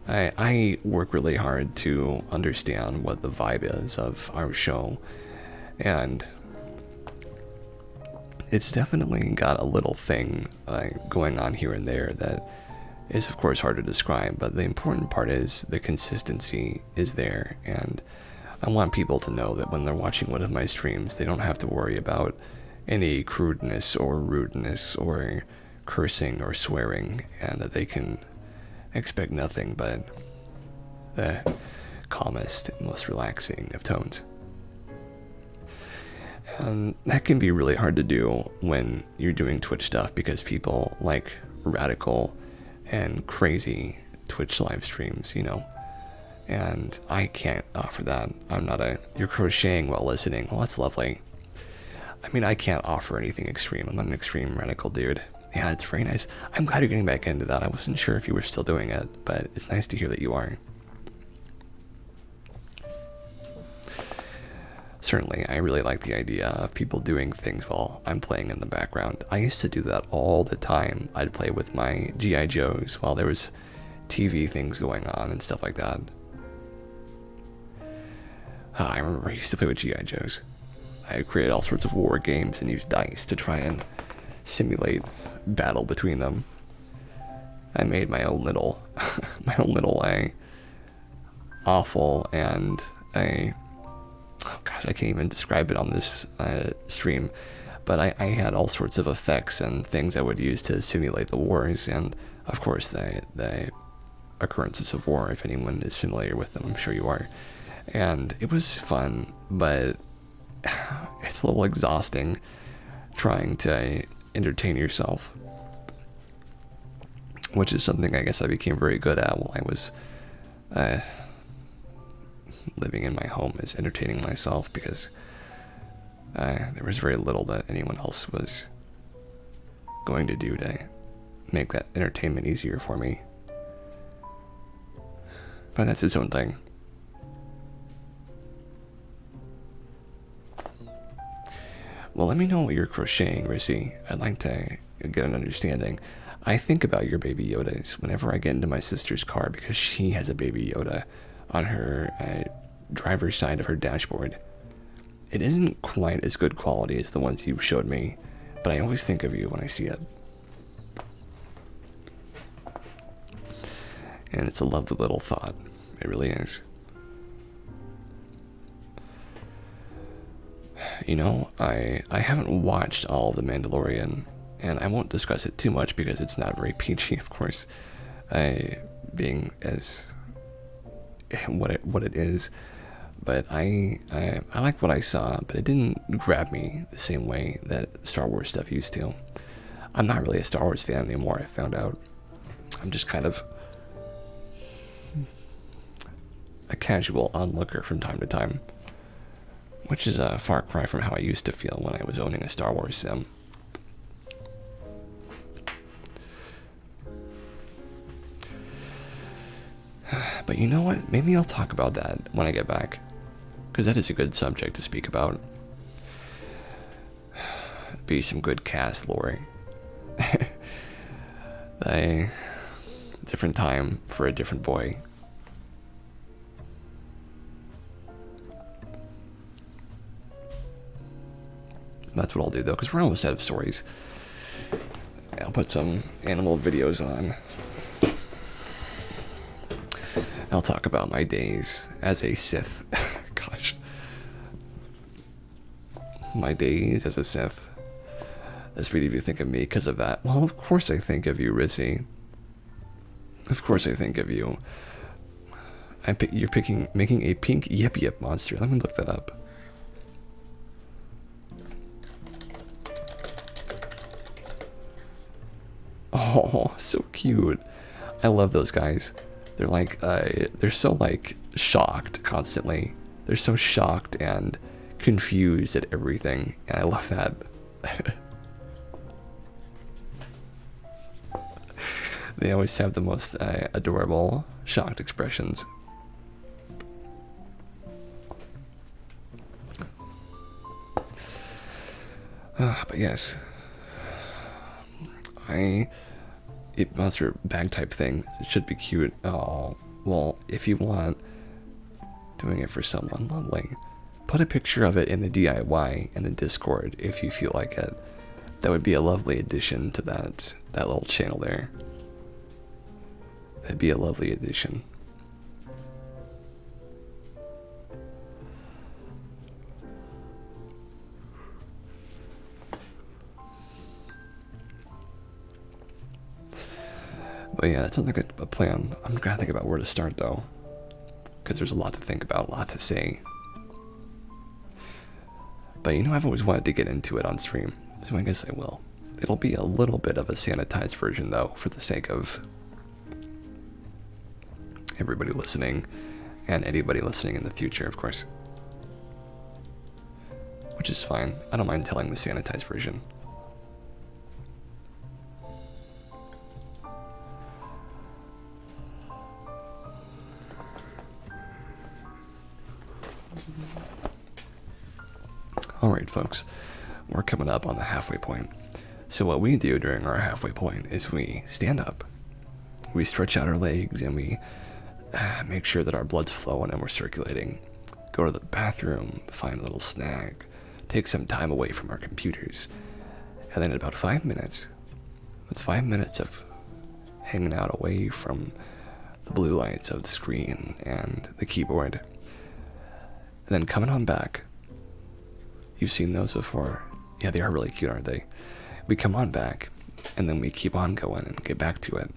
I work really hard to understand what the vibe is of our show, and it's definitely got a little thing going on here and there that is of course hard to describe, but the important part is the consistency is there, and I want people to know that when they're watching one of my streams, they don't have to worry about any crudeness or rudeness or cursing or swearing, and that they can expect nothing but the calmest and most relaxing of tones. And that can be really hard to do when you're doing Twitch stuff because people like radical and crazy Twitch live streams, you know, and I can't offer that. I'm not you're crocheting while listening. Well, that's lovely. I mean, I can't offer anything extreme. I'm not an extreme radical dude. Yeah, it's very nice. I'm glad you're getting back into that. I wasn't sure if you were still doing it, but it's nice to hear that you are. Certainly, I really like the idea of people doing things while I'm playing in the background. I used to do that all the time. I'd play with my G.I. Joes while there was TV things going on and stuff like that. I remember I used to play with G.I. Joes. I created all sorts of war games and used dice to try and simulate battle between them. I made my own little awful and oh gosh, I can't even describe it on this stream, but I had all sorts of effects and things I would use to simulate the wars, and of course the occurrences of war, if anyone is familiar with them. I'm sure you are. And it was fun, but it's a little exhausting trying to entertain yourself, which is something I guess I became very good at while I was living in my home, is entertaining myself, because there was very little that anyone else was going to do to make that entertainment easier for me. But that's its own thing. Well, let me know what you're crocheting, Rissy. I'd like to get an understanding. I think about your baby Yodas whenever I get into my sister's car, because she has a baby Yoda on her driver's side of her dashboard. It isn't quite as good quality as the ones you showed me, but I always think of you when I see it. And it's a lovely little thought. It really is. You know, I haven't watched all of The Mandalorian, and I won't discuss it too much because it's not very PG, of course. being as what it is. But I like what I saw, but it didn't grab me the same way that Star Wars stuff used to. I'm not really a Star Wars fan anymore, I found out. I'm just kind of a casual onlooker from time to time, which is a far cry from how I used to feel when I was owning a Star Wars sim. But you know what? Maybe I'll talk about that when I get back, because that is a good subject to speak about. Be some good cast lore. A different time for a different boy. That's what I'll do though, because we're almost out of stories. I'll put some animal videos on. I'll talk about my days as a Sith. Gosh. My days as a Sith. As many of you think of me because of that. Well, of course I think of you, Rissy. Of course I think of you. You're making a pink yip monster. Let me look that up. Oh, so cute. I love those guys. They're like, they're so like shocked constantly. They're so shocked and confused at everything. And I love that. They always have the most adorable, shocked expressions. But yes, monster bag type thing. It should be cute. Oh, well, if you want doing it for someone lovely, put a picture of it in the DIY and the Discord if you feel like it. That would be a lovely addition to that little channel there. That'd be a lovely addition. But yeah, that sounds like a plan. I'm gonna think about where to start though, because there's a lot to think about, a lot to say. But you know, I've always wanted to get into it on stream, so I guess I will. It'll be a little bit of a sanitized version though, for the sake of everybody listening, and anybody listening in the future, of course. Which is fine. I don't mind telling the sanitized version. Alright folks, we're coming up on the halfway point. So what we do during our halfway point is we stand up, we stretch out our legs, and we make sure that our blood's flowing and we're circulating. Go to the bathroom, find a little snack, take some time away from our computers, and then in about 5 minutes, it's 5 minutes of hanging out away from the blue lights of the screen and the keyboard, and then coming on back. You've seen those before. Yeah, they are really cute, aren't they? We come on back, and then we keep on going and get back to it.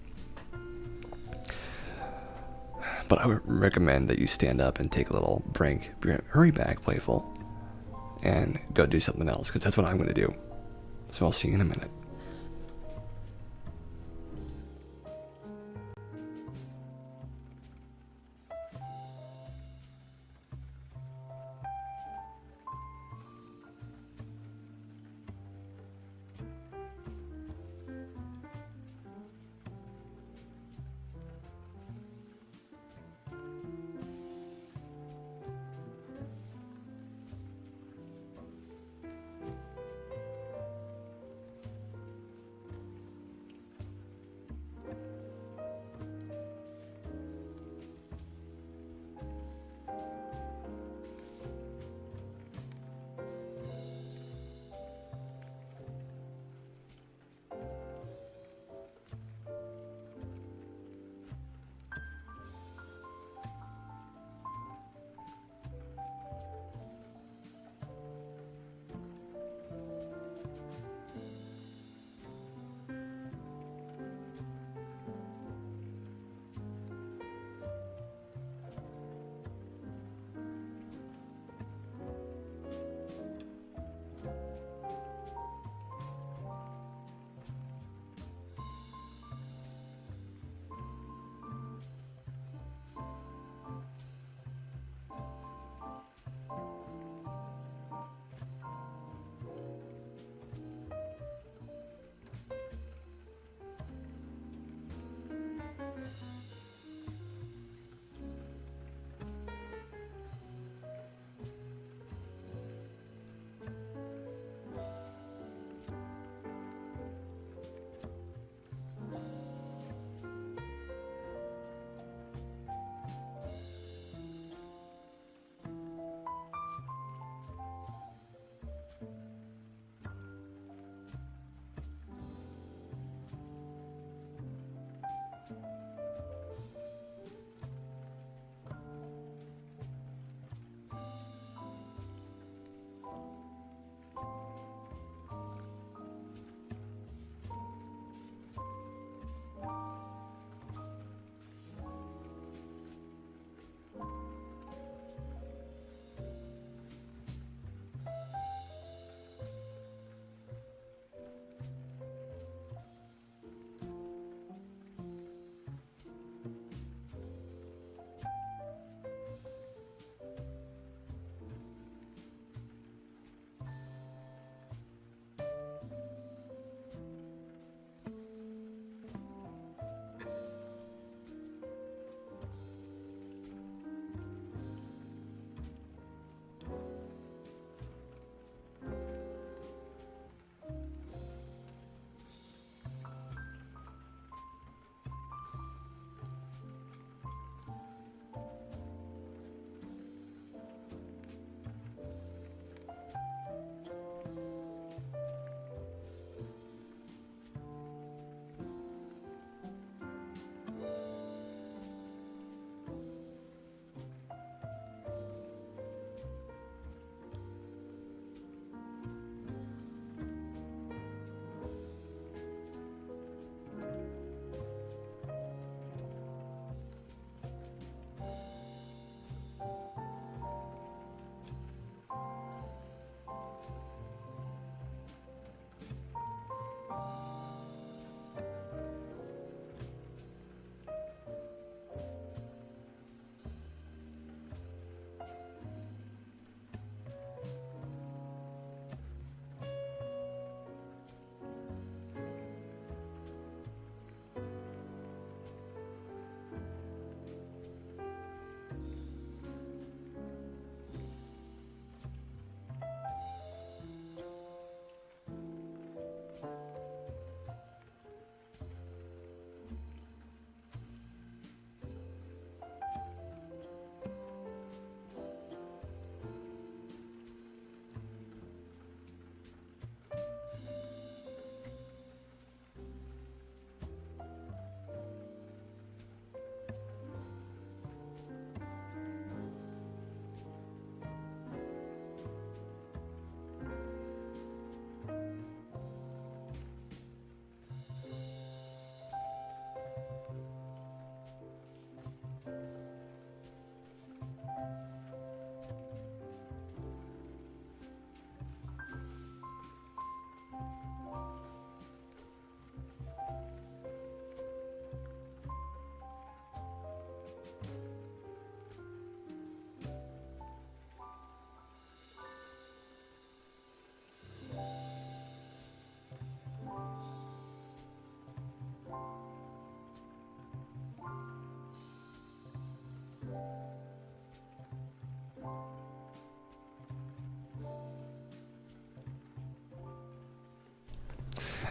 But I would recommend that you stand up and take a little break, hurry back, playful, and go do something else, because that's what I'm going to do. So I'll see you in a minute.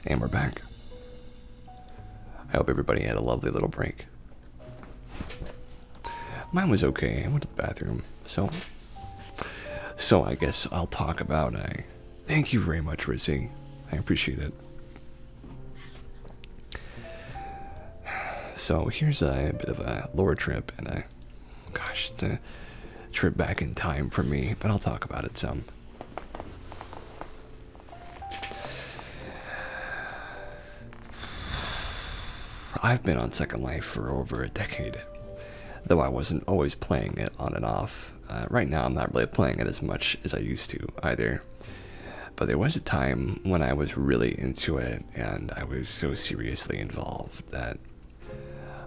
And we're back. I hope everybody had a lovely little break. Mine was okay. I went to the bathroom. So I guess I'll talk about thank you very much, Rizzy. I appreciate it. So here's a bit of a lore trip and a trip back in time for me, but I'll talk about it some. I've been on Second Life for over a decade, though I wasn't always playing it on and off. Right now I'm not really playing it as much as I used to either, but there was a time when I was really into it and I was so seriously involved that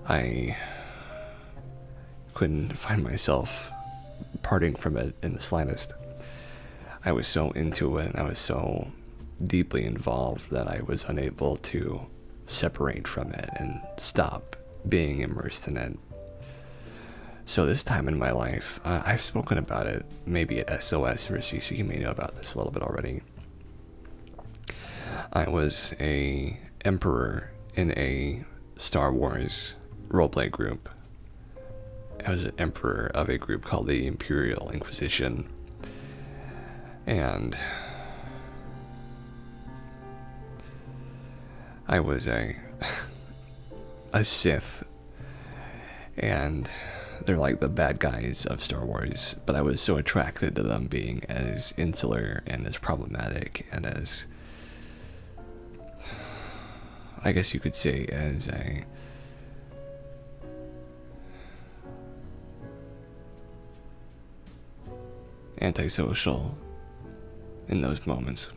I couldn't find myself parting from it in the slightest. I was so into it and I was so deeply involved that I was unable to separate from it and stop being immersed in it. So this time in my life, I've spoken about it maybe at SOS or CC, you may know about this a little bit already. I was a emperor in a Star Wars roleplay group. I was an emperor of a group called the Imperial Inquisition. And I was a Sith, and they're like the bad guys of Star Wars, but I was so attracted to them being as insular and as problematic and as, I guess you could say, as a antisocial in those moments.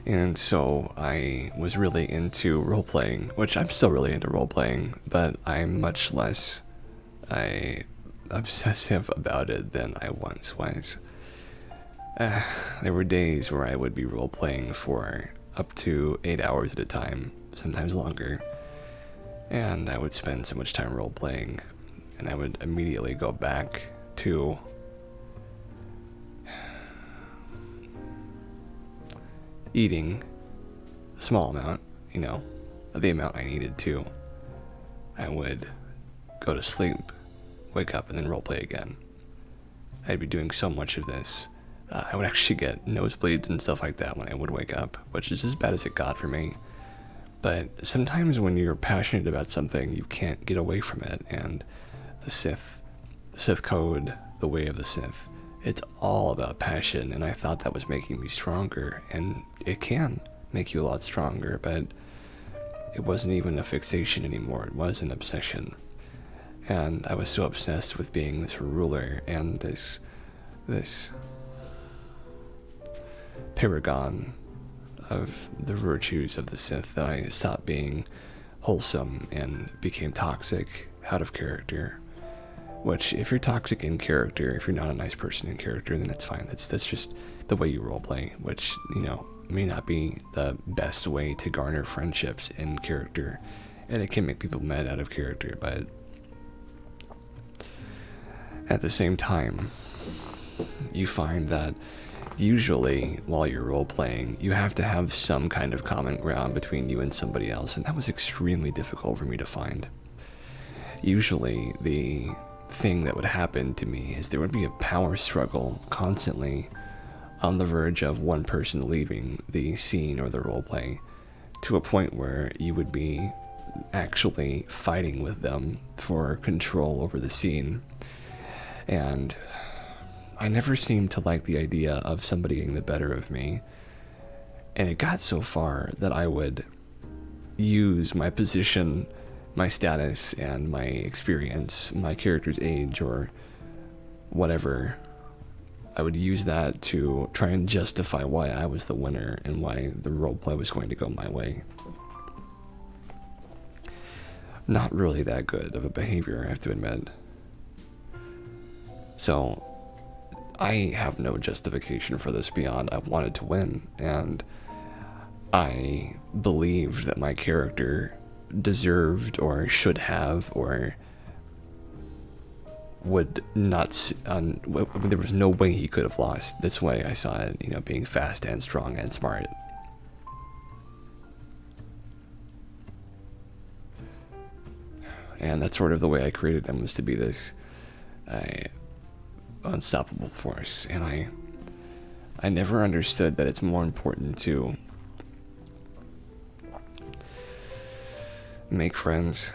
And so I was really into role-playing, which I'm still really into role-playing, but I'm much less obsessive about it than I once was. There were days where I would be role-playing for up to 8 hours at a time, sometimes longer, and I would spend so much time role-playing, and I would immediately go back to eating a small amount, the amount I needed to. I would go to sleep, wake up, and then roleplay again. I'd be doing so much of this. I would actually get nosebleeds and stuff like that when I would wake up, which is as bad as it got for me. But sometimes when you're passionate about something, you can't get away from it, and the Sith code, the way of the Sith, it's all about passion, and I thought that was making me stronger, and it can make you a lot stronger, but it wasn't even a fixation anymore, it was an obsession. And I was so obsessed with being this ruler and this paragon of the virtues of the Sith that I stopped being wholesome and became toxic out of character. Which, if you're toxic in character, if you're not a nice person in character, then that's fine. That's just the way you roleplay, which, may not be the best way to garner friendships in character. And it can make people mad out of character, but at the same time, you find that usually while you're role-playing, you have to have some kind of common ground between you and somebody else, and that was extremely difficult for me to find. Usually, the thing that would happen to me is there would be a power struggle constantly on the verge of one person leaving the scene or the roleplay to a point where you would be actually fighting with them for control over the scene. And I never seemed to like the idea of somebody getting the better of me. And it got so far that I would use my position, my status, and my experience, my character's age, or whatever. I would use that to try and justify why I was the winner and why the roleplay was going to go my way. Not really that good of a behavior, I have to admit. So, I have no justification for this beyond I wanted to win, and I believed that my character deserved or should have or would not, there was no way he could have lost. This way I saw it, being fast and strong and smart. And that's sort of the way I created him, was to be this unstoppable force. And I never understood that it's more important to make friends,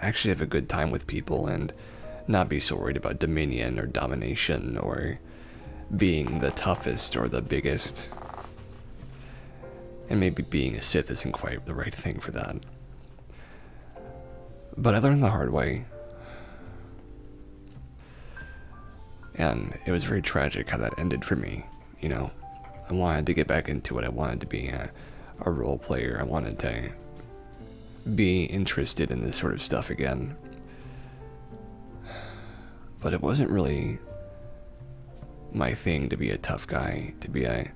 actually have a good time with people, and not be so worried about dominion or domination or being the toughest or the biggest. And maybe being a Sith isn't quite the right thing for that. But I learned the hard way. And it was very tragic how that ended for me, I wanted to get back into it. I wanted to be a role player. I wanted to be interested in this sort of stuff again. But it wasn't really my thing to be a tough guy, to be a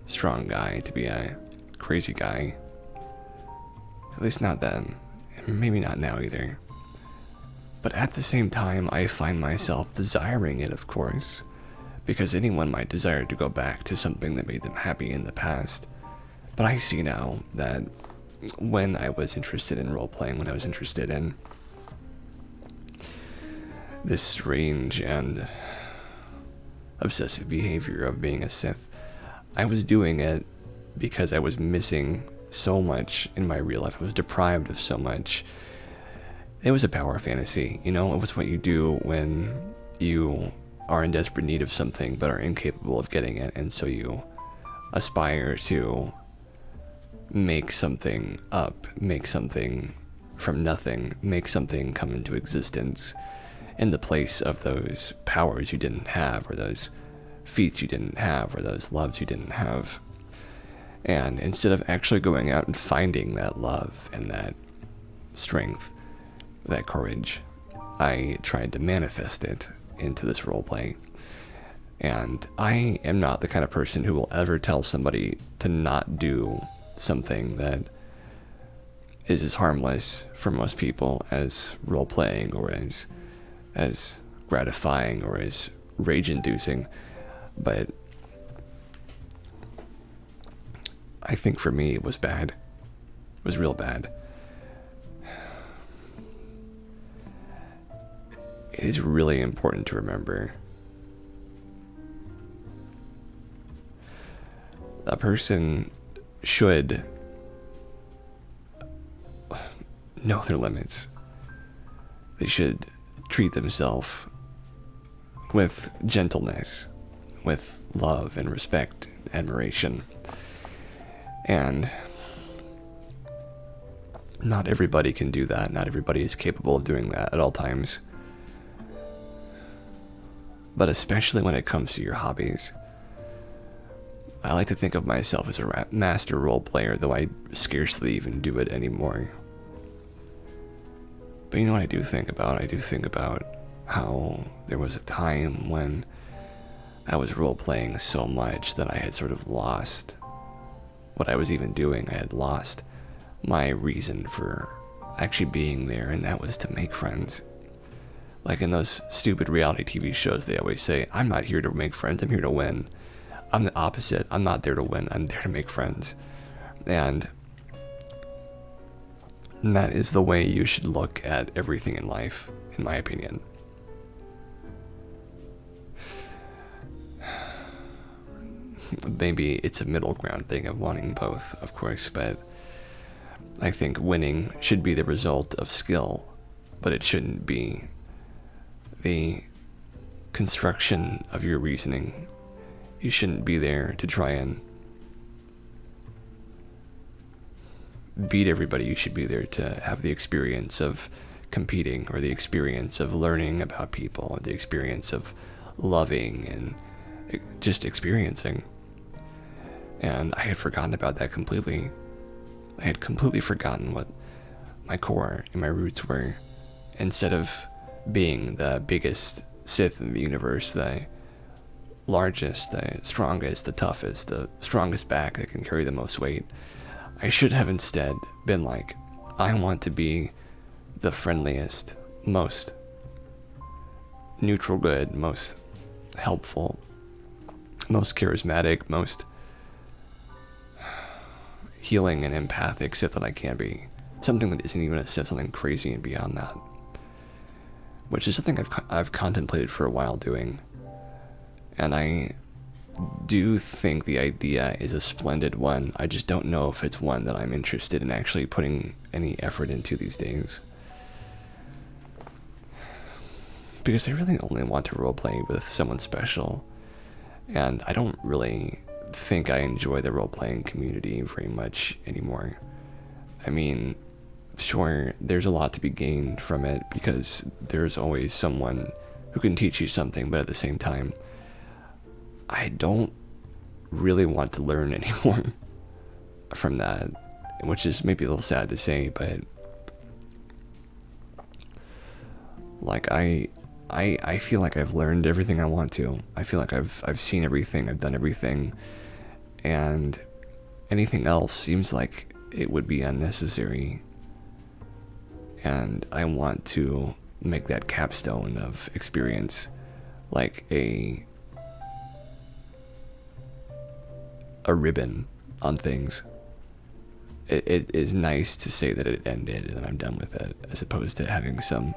strong guy, to be a crazy guy. At least not then, and maybe not now either. But at the same time, I find myself desiring it, of course, because anyone might desire to go back to something that made them happy in the past. But I see now that when I was interested in role-playing, when I was interested in this strange and obsessive behavior of being a Sith, I was doing it because I was missing so much in my real life. I was deprived of so much. It was a power fantasy, it was what you do when you are in desperate need of something but are incapable of getting it, and so you aspire to make something up, make something from nothing, make something come into existence in the place of those powers you didn't have, or those feats you didn't have, or those loves you didn't have. And instead of actually going out and finding that love and that strength, that courage, I tried to manifest it into this roleplay. And I am not the kind of person who will ever tell somebody to not do something that is as harmless for most people as role-playing, or as gratifying, or as rage-inducing. But I think for me it was bad. It was real bad. It is really important to remember a person should know their limits. They should treat themselves with gentleness, with love and respect and admiration. And not everybody can do that. Not everybody is capable of doing that at all times. But especially when it comes to your hobbies. I like to think of myself as a master role player, though I scarcely even do it anymore. But you know what I do think about? I do think about how there was a time when I was role-playing so much that I had sort of lost what I was even doing. I had lost my reason for actually being there, and that was to make friends. Like in those stupid reality TV shows, they always say, I'm not here to make friends, I'm here to win. I'm the opposite. I'm not there to win, I'm there to make friends. And that is the way you should look at everything in life, in my opinion. Maybe it's a middle ground thing of wanting both, of course, but I think winning should be the result of skill, but it shouldn't be the construction of your reasoning. You shouldn't be there to try and beat everybody. You should be there to have the experience of competing, or the experience of learning about people, or the experience of loving and just experiencing. And I had forgotten about that completely. I had completely forgotten what my core and my roots were. Instead of being the biggest Sith in the universe, the largest, the strongest, the toughest, the strongest back that can carry the most weight, I should have instead been like, I want to be the friendliest, most neutral good, most helpful, most charismatic, most healing and empathic Sith that I can be. Something that isn't even a Sith, something crazy and beyond that. Which is something I've contemplated for a while doing. And I do think the idea is a splendid one. I just don't know if it's one that I'm interested in actually putting any effort into these days. Because I really only want to roleplay with someone special. And I don't really think I enjoy the role-playing community very much anymore. I mean, sure, there's a lot to be gained from it because there's always someone who can teach you something, but at the same time, I don't really want to learn anymore from that, which is maybe a little sad to say, but like I feel like I've learned everything I want to. I feel like I've seen everything, I've done everything, and anything else seems like it would be unnecessary. And I want to make that capstone of experience like a ribbon on things. It is nice to say that it ended and I'm done with it, as opposed to having some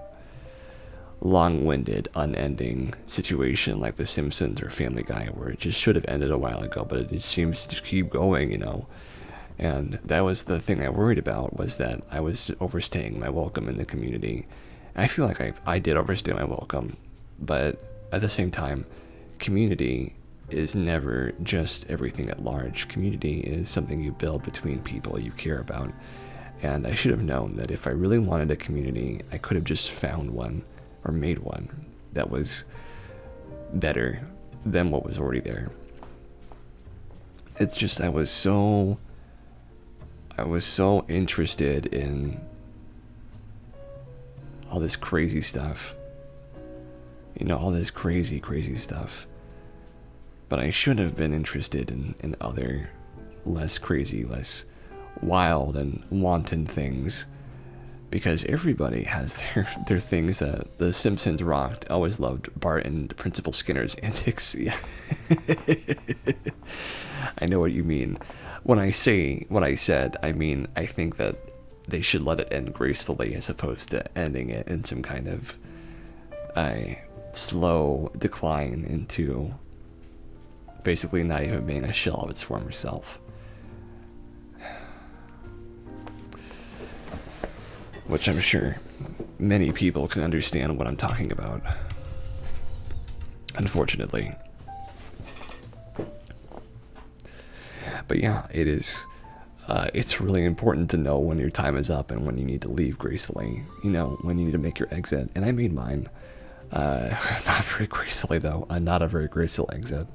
long-winded, unending situation like The Simpsons or Family Guy where it just should have ended a while ago, but it just seems to keep going, you know. And that was the thing I worried about, was that I was overstaying my welcome in the community. I feel like I did overstay my welcome, but at the same time, community is never just everything at large. Community is something you build between people you care about. And I should have known that if I really wanted a community, I could have just found one or made one that was better than what was already there. It's just I was so interested in all this crazy stuff. You know, all this crazy stuff. But I should have been interested in other, less crazy, less wild and wanton things. Because everybody has their things that The Simpsons rocked. I always loved Bart and Principal Skinner's antics. Yeah. I know what you mean. When I say what I said, I mean I think that they should let it end gracefully as opposed to ending it in some kind of a slow decline into basically not even being a shell of its former self. Which I'm sure many people can understand what I'm talking about. Unfortunately. But yeah, it is. It's really important to know when your time is up and when you need to leave gracefully. You know, when you need to make your exit. And I made mine. Not very gracefully, though. Not a very graceful exit.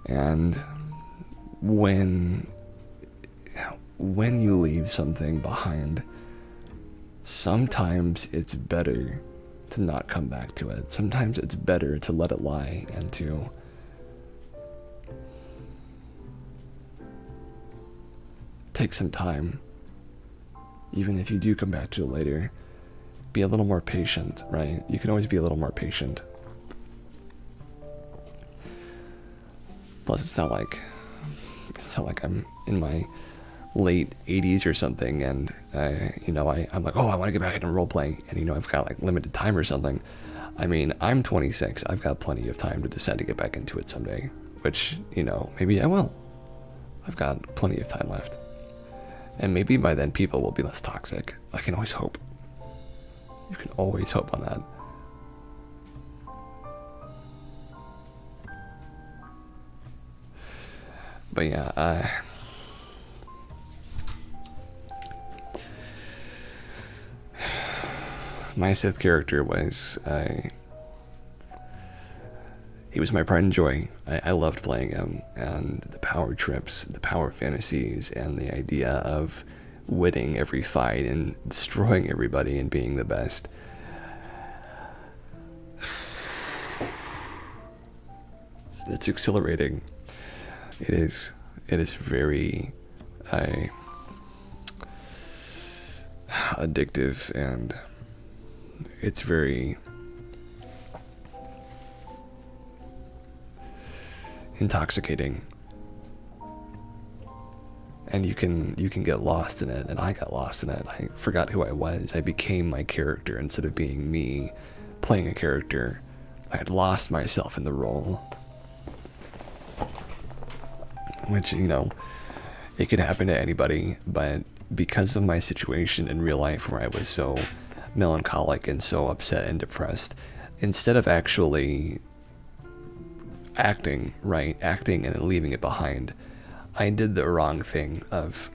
And when you leave something behind, sometimes it's better to not come back to it. Sometimes it's better to let it lie and to take some time. Even if you do come back to it later, be a little more patient, right? You can always be a little more patient. Plus, it's not like I'm in my late 80s or something, and I'm like, oh, I want to get back into role-playing, and I've got like limited time or something. I mean, I'm 26. I've got plenty of time to decide to get back into it someday, which, maybe I will. I've got plenty of time left. And maybe by then people will be less toxic. I can always hope. You can always hope on that. But yeah, my Sith character was, he was my pride and joy. I loved playing him, and the power trips, the power fantasies, and the idea of winning every fight and destroying everybody and being the best. It's exhilarating. It is very, addictive, and it's very intoxicating. And you can get lost in it, and I got lost in it. I forgot who I was. I became my character instead of being me playing a character. I had lost myself in the role. Which, you know, it could happen to anybody, but because of my situation in real life where I was so melancholic and so upset and depressed, instead of actually acting and then leaving it behind, I did the wrong thing of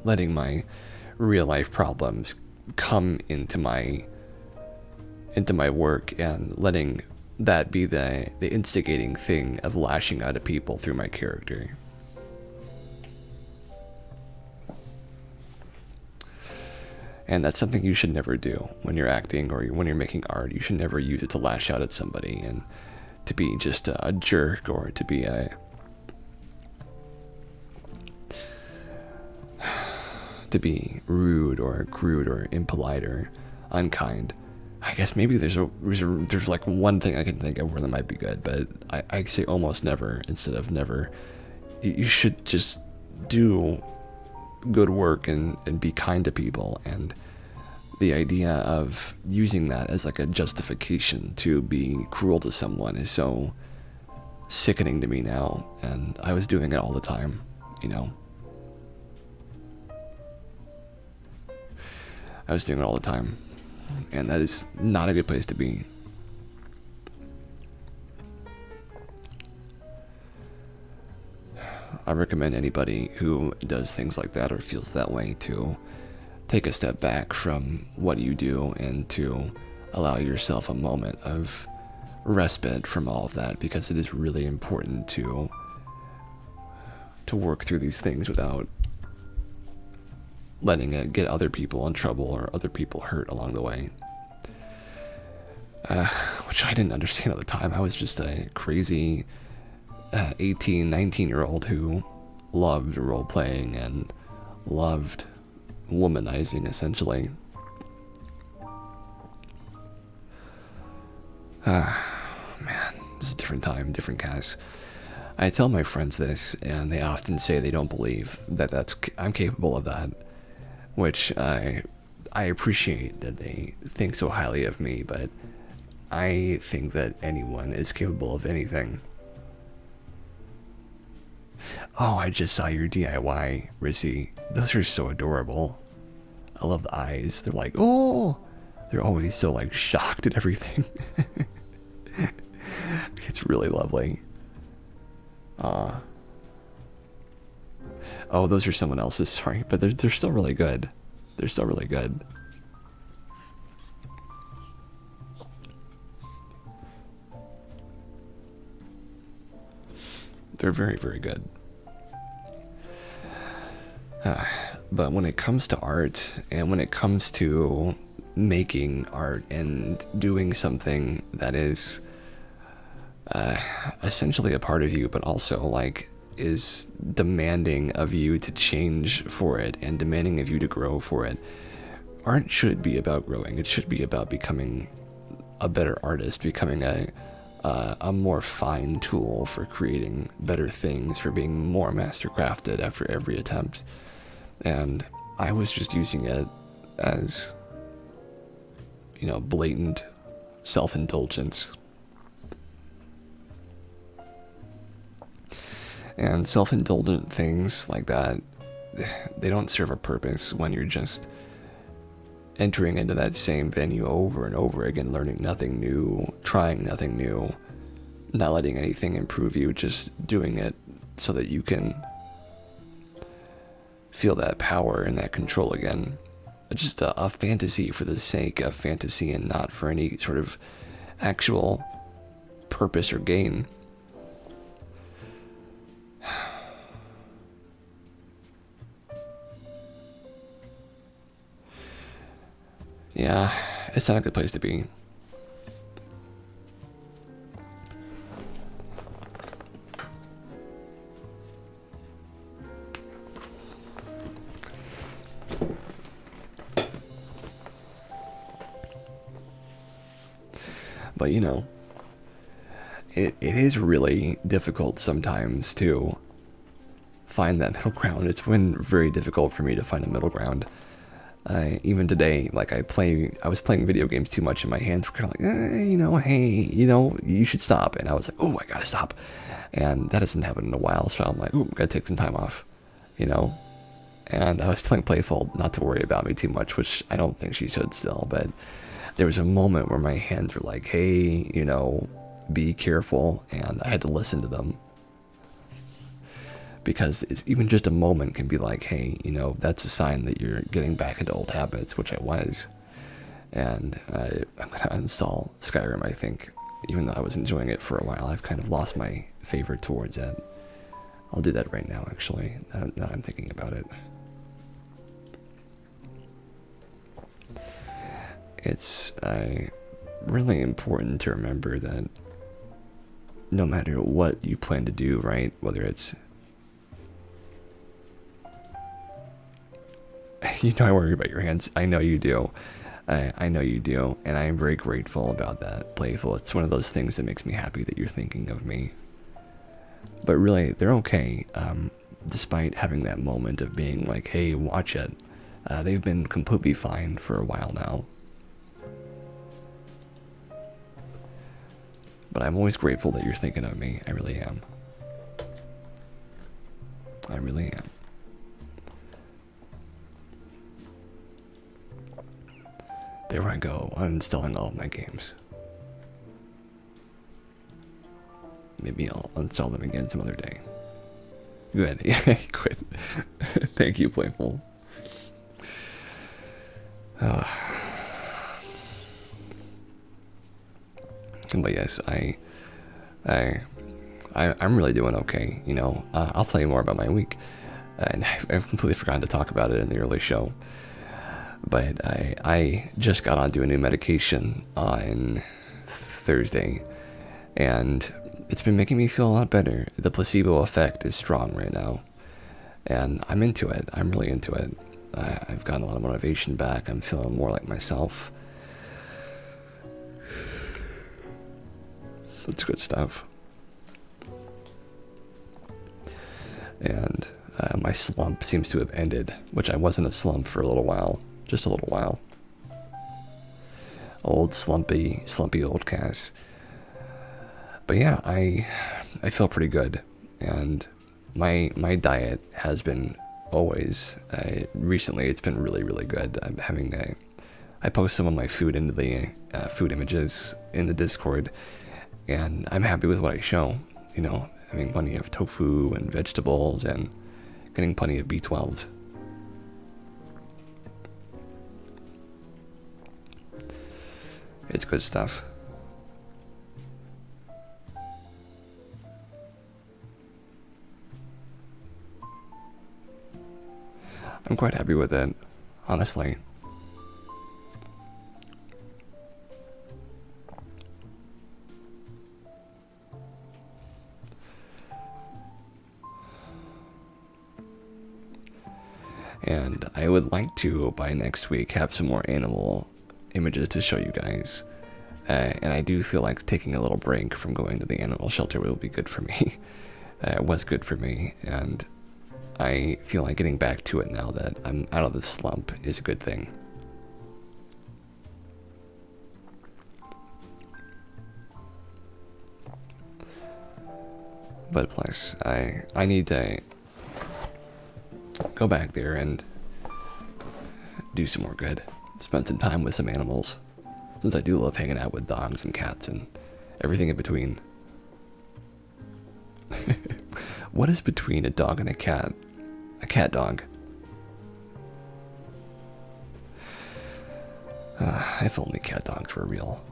letting my real life problems come into my work and letting that be the instigating thing of lashing out at people through my character. And that's something you should never do when you're acting or when you're making art. You should never use it to lash out at somebody and to be just a jerk or to be rude or crude or impolite or unkind. I guess maybe there's like one thing I can think of where that might be good, but I say almost never instead of never. You should just do good work and be kind to people, and the idea of using that as like a justification to be cruel to someone is so sickening to me now, and I was doing it all the time, you know. I was doing it all the time, and that is not a good place to be. I recommend anybody who does things like that or feels that way to take a step back from what you do and to allow yourself a moment of respite from all of that, because it is really important to work through these things without letting it get other people in trouble or other people hurt along the way. Which I didn't understand at the time. I was just a crazy 18, 19-year-old who loved role-playing and loved womanizing, essentially. Man, this is a different time, different Cass. I tell my friends this, and they often say they don't believe that I'm capable of that, which I appreciate that they think so highly of me, but I think that anyone is capable of anything. Oh, I just saw your DIY, Rissy. Those are so adorable. I love the eyes. They're like, oh, they're always so like shocked at everything. It's really lovely. Oh, those are someone else's, sorry, but they're still really good. They're still really good. They're very, very good. But when it comes to art, and when it comes to making art and doing something that is essentially a part of you, but also like is demanding of you to change for it and demanding of you to grow for it, art should be about growing. It should be about becoming a better artist, becoming a more fine tool for creating better things, for being more mastercrafted after every attempt. And I was just using it as, you know, blatant self-indulgence. And self-indulgent things like that, they don't serve a purpose when you're just entering into that same venue over and over again, learning nothing new, trying nothing new, not letting anything improve you, just doing it so that you can feel that power and that control again. Just a fantasy for the sake of fantasy and not for any sort of actual purpose or gain. Yeah, it's not a good place to be. But you know, it is really difficult sometimes to find that middle ground. It's been very difficult for me to find a middle ground. Even today, like I was playing video games too much and my hands were kind of like, you know, hey, you know, you should stop. And I was like, oh, I gotta stop. And that hasn't happened in a while, so I'm like, ooh, gotta take some time off, you know? And I was telling Playful not to worry about me too much, which I don't think she should still, but there was a moment where my hands were like, hey, you know, be careful, and I had to listen to them. Because even just a moment can be like, hey, you know, that's a sign that you're getting back into old habits, which I was. And I'm going to uninstall Skyrim, I think. Even though I was enjoying it for a while, I've kind of lost my favor towards it. I'll do that right now, actually, now I'm thinking about it. It's really important to remember that no matter what you plan to do, right, whether it's... You know I worry about your hands. I know you do. I know you do, and I am very grateful about that, Playful. It's one of those things that makes me happy that you're thinking of me. But really, they're okay, despite having that moment of being like, hey, watch it. They've been completely fine for a while now. But I'm always grateful that you're thinking of me. I really am. I really am. There I go, uninstalling all of my games. Maybe I'll uninstall them again some other day. Good, yeah, quit. Thank you, Playful. But yes, I'm really doing okay, you know. I'll tell you more about my week. And I've completely forgotten to talk about it in the early show. But I just got onto a new medication on Thursday, and it's been making me feel a lot better. The placebo effect is strong right now, and I'm into it. I'm really into it. I've gotten a lot of motivation back. I'm feeling more like myself. That's good stuff. And my slump seems to have ended, which I was in a slump for a little while. Just a little while. Old slumpy old Cass. But yeah, I feel pretty good, and my diet has been always recently it's been really good. I'm having I post some of my food into the food images in the Discord, and I'm happy with what I show. You know, having plenty of tofu and vegetables, and getting plenty of B12s. It's good stuff. I'm quite happy with it, honestly. And I would like to, by next week, have some more animal images to show you guys. And I do feel like taking a little break from going to the animal shelter will be good for me. It was good for me, and I feel like getting back to it now that I'm out of the slump is a good thing. But plus, I need to go back there and do some more good. Spend some time with some animals, since I do love hanging out with dogs and cats and everything in between. What is between a dog and a cat? A cat dog. If only cat dogs were real.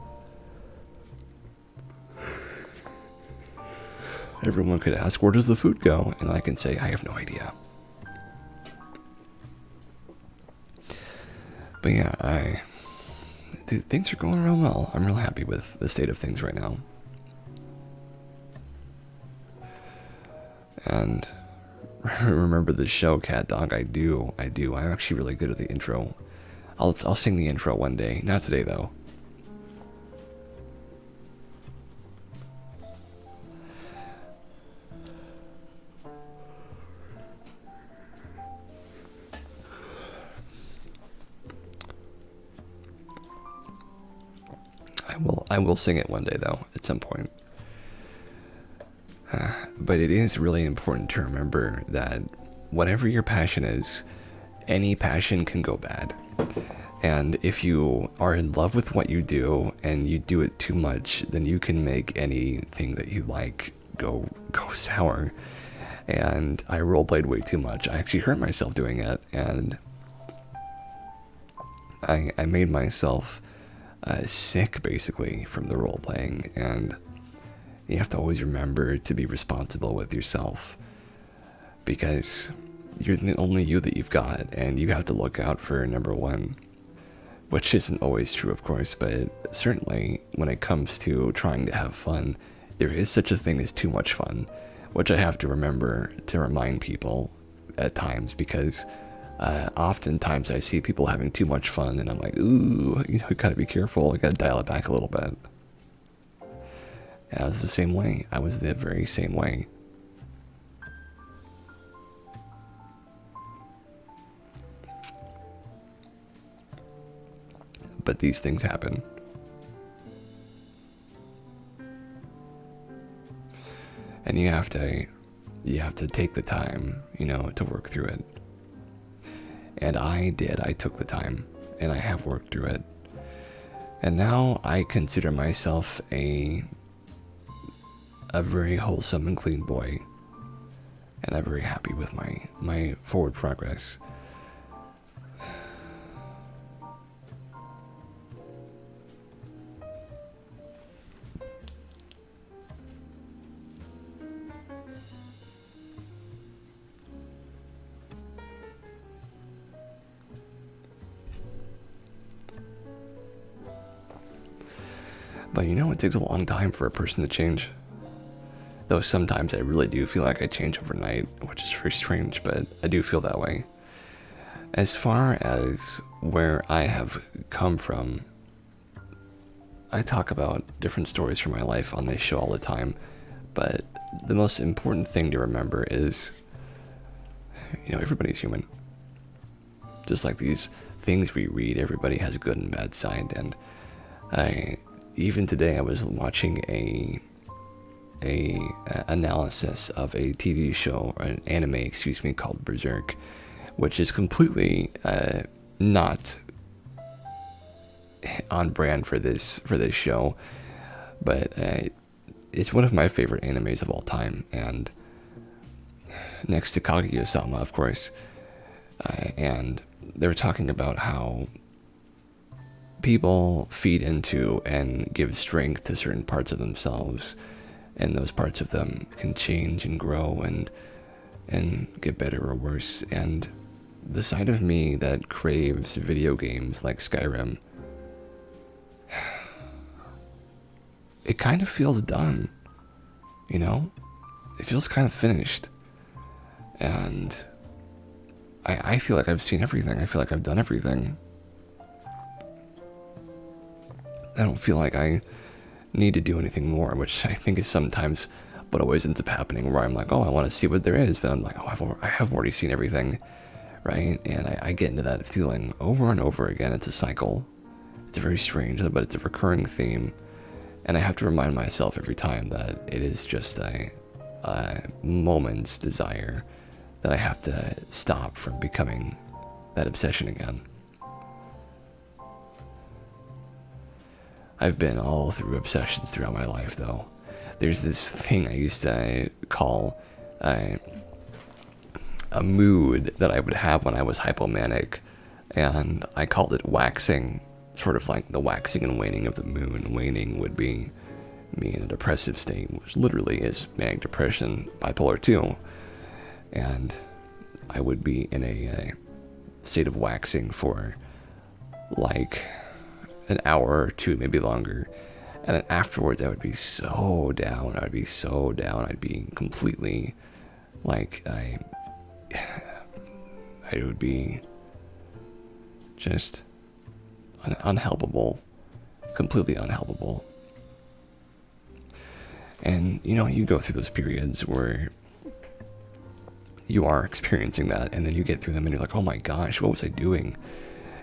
Everyone could ask, where does the food go? And I can say, I have no idea. But yeah, things are going real well. I'm real happy with the state of things right now. And remember the show, Cat Dog? I do. I'm actually really good at the intro. I'll sing the intro one day. Not today, though. I will sing it one day though, at some point. But it is really important to remember that whatever your passion is, any passion can go bad. And if you are in love with what you do and you do it too much, then you can make anything that you like go sour. And I roleplayed way too much. I actually hurt myself doing it, and I made myself sick basically from the role playing. And you have to always remember to be responsible with yourself, because you're the only you that you've got, and you have to look out for number one, which isn't always true, of course, but certainly when it comes to trying to have fun, there is such a thing as too much fun, which I have to remember to remind people at times, because oftentimes I see people having too much fun, and I'm like, ooh, you gotta be careful, you gotta dial it back a little bit. And I was the same way. I was the very same way. But these things happen. And you have to take the time, to work through it. And I did. I took the time, and I have worked through it. And now I consider myself a very wholesome and clean boy. And I'm very happy with my forward progress. But it takes a long time for a person to change. Though sometimes I really do feel like I change overnight, which is very strange, but I do feel that way. As far as where I have come from, I talk about different stories from my life on this show all the time, but the most important thing to remember is, everybody's human. Just like these things we read, everybody has a good and bad side, and even today I was watching a analysis of a TV show, or an anime, called Berserk, which is completely not on brand for this show, but it's one of my favorite animes of all time, and next to Kaguya-sama, of course. And they were talking about how people feed into and give strength to certain parts of themselves, and those parts of them can change and grow and get better or worse. And the side of me that craves video games like Skyrim, it kind of feels done, It feels kind of finished. And I feel like I've seen everything. I feel like I've done everything. I don't feel like I need to do anything more, which I think is sometimes what always ends up happening, where I'm like, oh, I want to see what there is, but I'm like, oh, I have already seen everything, right? And I get into that feeling over and over again. It's a cycle. It's very strange, but it's a recurring theme, and I have to remind myself every time that it is just a moment's desire, that I have to stop from becoming that obsession again. I've been all through obsessions throughout my life, though. There's this thing I used to call a mood that I would have when I was hypomanic, and I called it waxing, sort of like the waxing and waning of the moon. Waning would be me in a depressive state, which literally is manic depression, bipolar 2, and I would be in a state of waxing for like an hour or two, maybe longer, and then afterwards I would be so down. I'd be completely like it would be just unhelpable, completely unhelpable. And you go through those periods where you are experiencing that, and then you get through them and you're like, oh my gosh, what was I doing?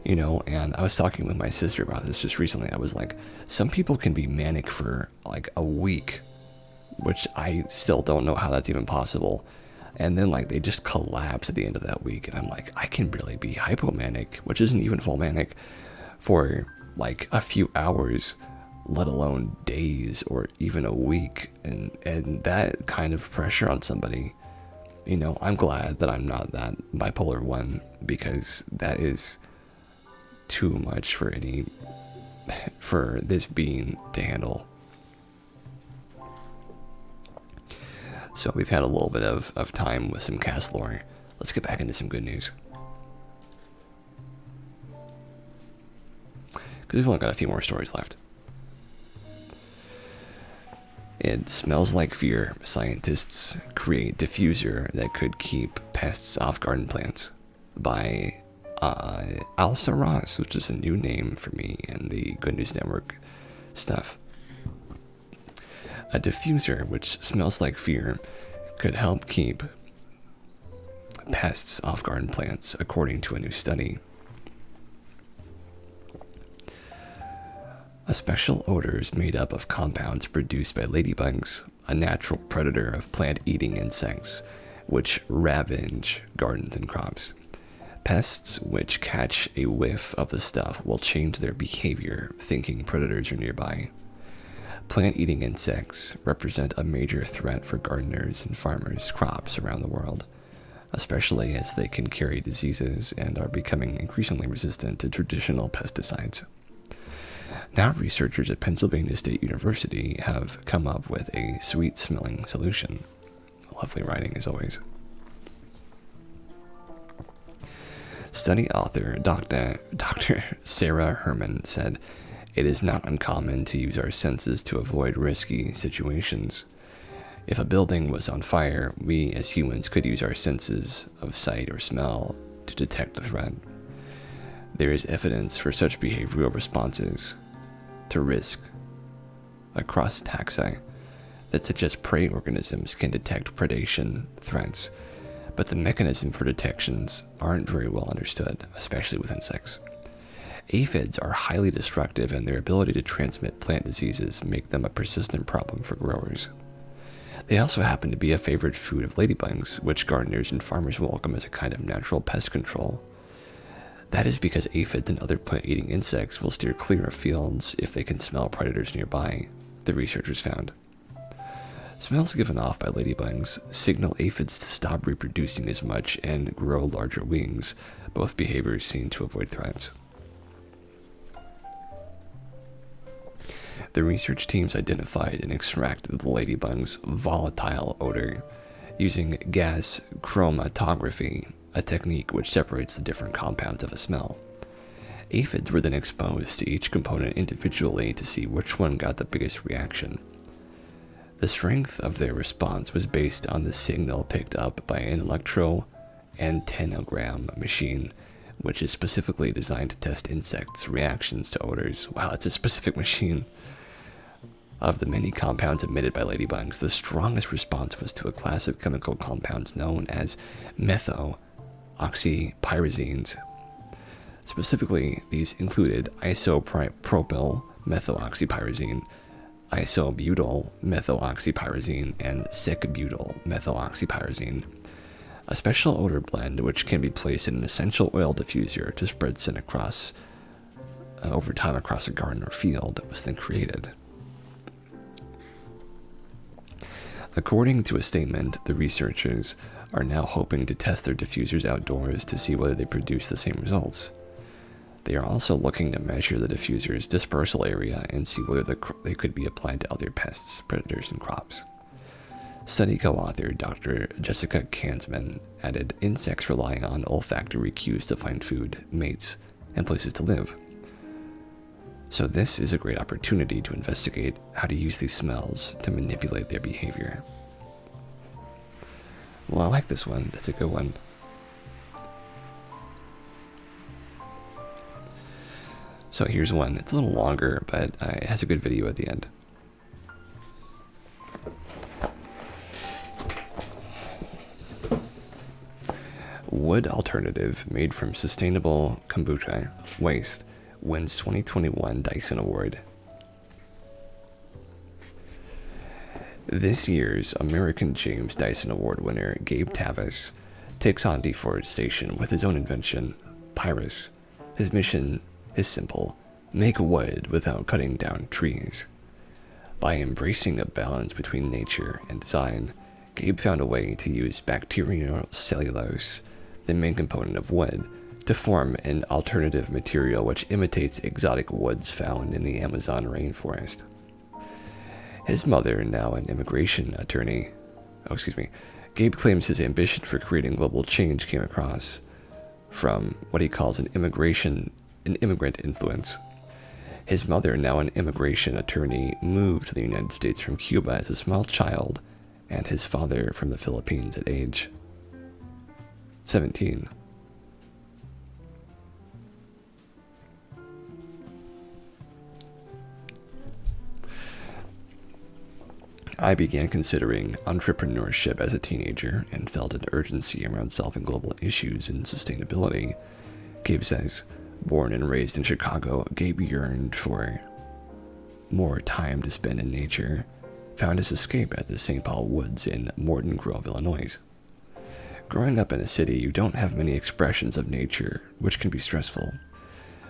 You know, and I was talking with my sister about this just recently. I was like, some people can be manic for like a week, which I still don't know how that's even possible. And then like they just collapse at the end of that week, and I'm like, I can barely be hypomanic, which isn't even full manic, for like a few hours, let alone days or even a week. And that kind of pressure on somebody, you know, I'm glad that I'm not that bipolar 1, because that is too much for this being to handle. So we've had a little bit of time with some cast lore. Let's get back into some good news, because we've only got a few more stories left. It smells like fear. Scientists create diffuser that could keep pests off garden plants, by Alsa Ross, which is a new name for me and the Good News Network stuff. A diffuser which smells like fear could help keep pests off garden plants, according to a new study. A special odor is made up of compounds produced by ladybugs, a natural predator of plant-eating insects, which ravage gardens and crops. Pests which catch a whiff of the stuff will change their behavior, thinking predators are nearby. Plant-eating insects represent a major threat for gardeners and farmers' crops around the world, especially as they can carry diseases and are becoming increasingly resistant to traditional pesticides. Now researchers at Pennsylvania State University have come up with a sweet-smelling solution. Lovely writing, as always. Study author Dr. Sarah Herman said, "It is not uncommon to use our senses to avoid risky situations. If a building was on fire, we as humans could use our senses of sight or smell to detect the threat. There is evidence for such behavioral responses to risk across taxa that suggest prey organisms can detect predation threats, but the mechanism for detections aren't very well understood, especially with insects. Aphids are highly destructive, and their ability to transmit plant diseases make them a persistent problem for growers. They also happen to be a favorite food of ladybugs, which gardeners and farmers welcome as a kind of natural pest control. That is because aphids and other plant-eating insects will steer clear of fields if they can smell predators nearby," the researchers found. Smells given off by ladybugs signal aphids to stop reproducing as much and grow larger wings, both behaviors seen to avoid threats. The research teams identified and extracted the ladybug's volatile odor using gas chromatography, a technique which separates the different compounds of a smell. Aphids were then exposed to each component individually to see which one got the biggest reaction. The strength of their response was based on the signal picked up by an electroantennogram machine, which is specifically designed to test insects' reactions to odors. Wow, it's a specific machine. Of the many compounds emitted by ladybugs, the strongest response was to a class of chemical compounds known as methoxypyrazines. Specifically, these included isopropyl methoxypyrazine, isobutyl methoxypyrazine, and sec-butyl methoxypyrazine. A special odor blend, which can be placed in an essential oil diffuser to spread scent across over time across a garden or field, was then created. According to a statement, the researchers are now hoping to test their diffusers outdoors to see whether they produce the same results. They are also looking to measure the diffuser's dispersal area and see whether they could be applied to other pests, predators, and crops. Study co-author Dr. Jessica Kansman added, "Insects rely on olfactory cues to find food, mates, and places to live. So this is a great opportunity to investigate how to use these smells to manipulate their behavior." Well, I like this one. That's a good one. So here's one. It's a little longer, but it has a good video at the end. wood alternative made from sustainable kombucha waste wins 2021 Dyson Award. This year's American James Dyson Award winner, Gabe Tavis, takes on deforestation with his own invention, Pyrus. His mission is simple: make wood without cutting down trees. By embracing a balance between nature and design, Gabe found a way to use bacterial cellulose, the main component of wood, to form an alternative material which imitates exotic woods found in the Amazon rainforest. His mother, now an immigration attorney, Gabe claims his ambition for creating global change came across from what he calls an immigrant influence. His mother, now an immigration attorney, moved to the United States from Cuba as a small child, and his father from the Philippines at age 17. I began considering entrepreneurship as a teenager and felt an urgency around solving global issues and sustainability. Gabe says, born and raised in Chicago, Gabe yearned for more time to spend in nature, found his escape at the St. Paul Woods in Morton Grove, Illinois. Growing up in a city, you don't have many expressions of nature, which can be stressful.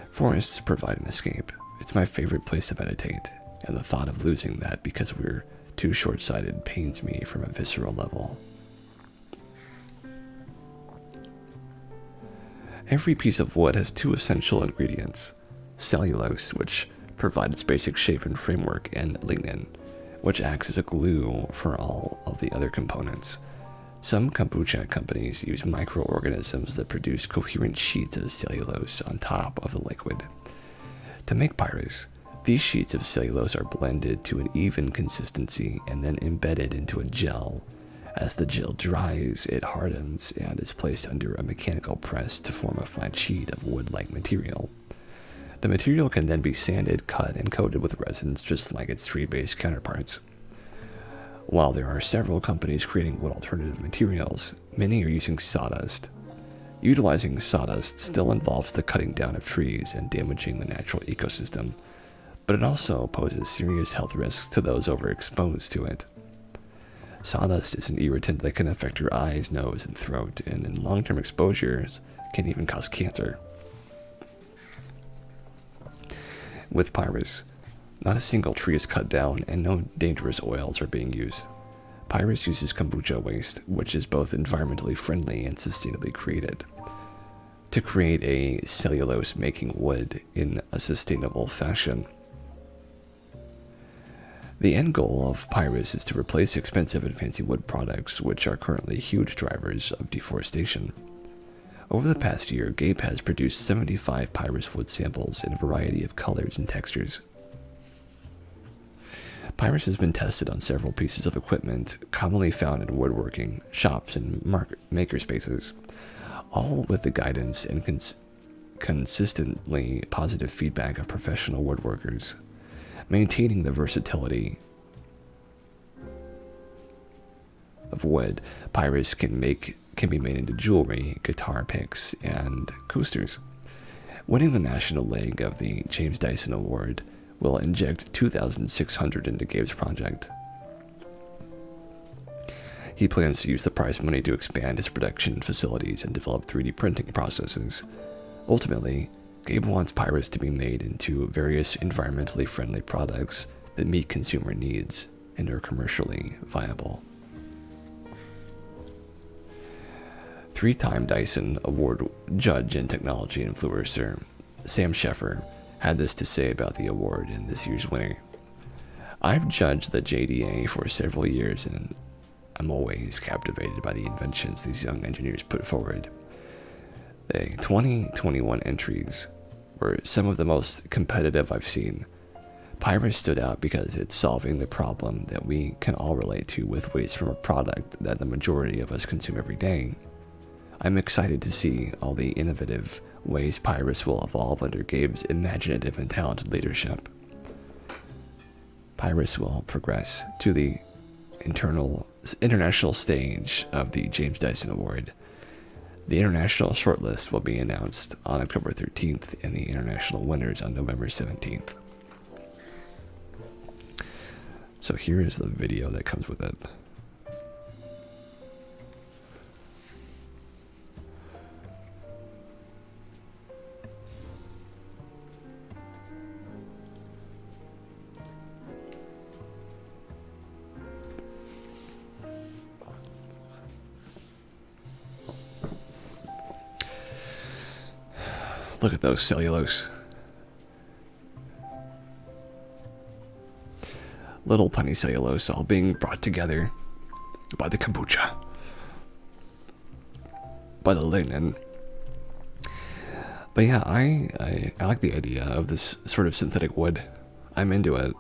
Forests provide an escape. It's my favorite place to meditate, and the thought of losing that because we're too short-sighted pains me from a visceral level. Every piece of wood has two essential ingredients: cellulose, which provides its basic shape and framework, and lignin, which acts as a glue for all of the other components. Some kombucha companies use microorganisms that produce coherent sheets of cellulose on top of the liquid. To make Pyrus, these sheets of cellulose are blended to an even consistency and then embedded into a gel. As the gel dries, it hardens and is placed under a mechanical press to form a flat sheet of wood-like material. The material can then be sanded, cut, and coated with resins just like its tree-based counterparts. While there are several companies creating wood alternative materials, many are using sawdust. Utilizing sawdust still involves the cutting down of trees and damaging the natural ecosystem, but it also poses serious health risks to those overexposed to it. Sawdust is an irritant that can affect your eyes, nose, and throat, and in long-term exposures can even cause cancer. With Pyrus, not a single tree is cut down and no dangerous oils are being used. Pyrus uses kombucha waste, which is both environmentally friendly and sustainably created, to create a cellulose-making wood in a sustainable fashion. The end goal of Pyrus is to replace expensive and fancy wood products, which are currently huge drivers of deforestation. Over the past year, Gabe has produced 75 Pyrus wood samples in a variety of colors and textures. Pyrus has been tested on several pieces of equipment commonly found in woodworking shops and makerspaces, all with the guidance and consistently positive feedback of professional woodworkers. Maintaining the versatility of wood, Pyrus can be made into jewelry, guitar picks, and coasters. Winning the national leg of the James Dyson Award will inject $2,600 into Gabe's project. He plans to use the prize money to expand his production facilities and develop 3D printing processes. Ultimately, Gabe wants Pyrus to be made into various environmentally friendly products that meet consumer needs and are commercially viable. Three-time Dyson Award judge and technology influencer Sam Sheffer had this to say about the award and this year's winner. I've judged the JDA for several years and I'm always captivated by the inventions these young engineers put forward. The 2021 entries were some of the most competitive I've seen. Pyrus stood out because it's solving the problem that we can all relate to with waste from a product that the majority of us consume every day. I'm excited to see all the innovative ways Pyrus will evolve under Gabe's imaginative and talented leadership. Pyrus will progress to the international stage of the James Dyson Award. The international shortlist will be announced on October 13th and the international winners on November 17th. So here is the video that comes with it. Look at those cellulose. Little tiny cellulose all being brought together by the kombucha, by the lignin. But yeah, I like the idea of this sort of synthetic wood. I'm into it.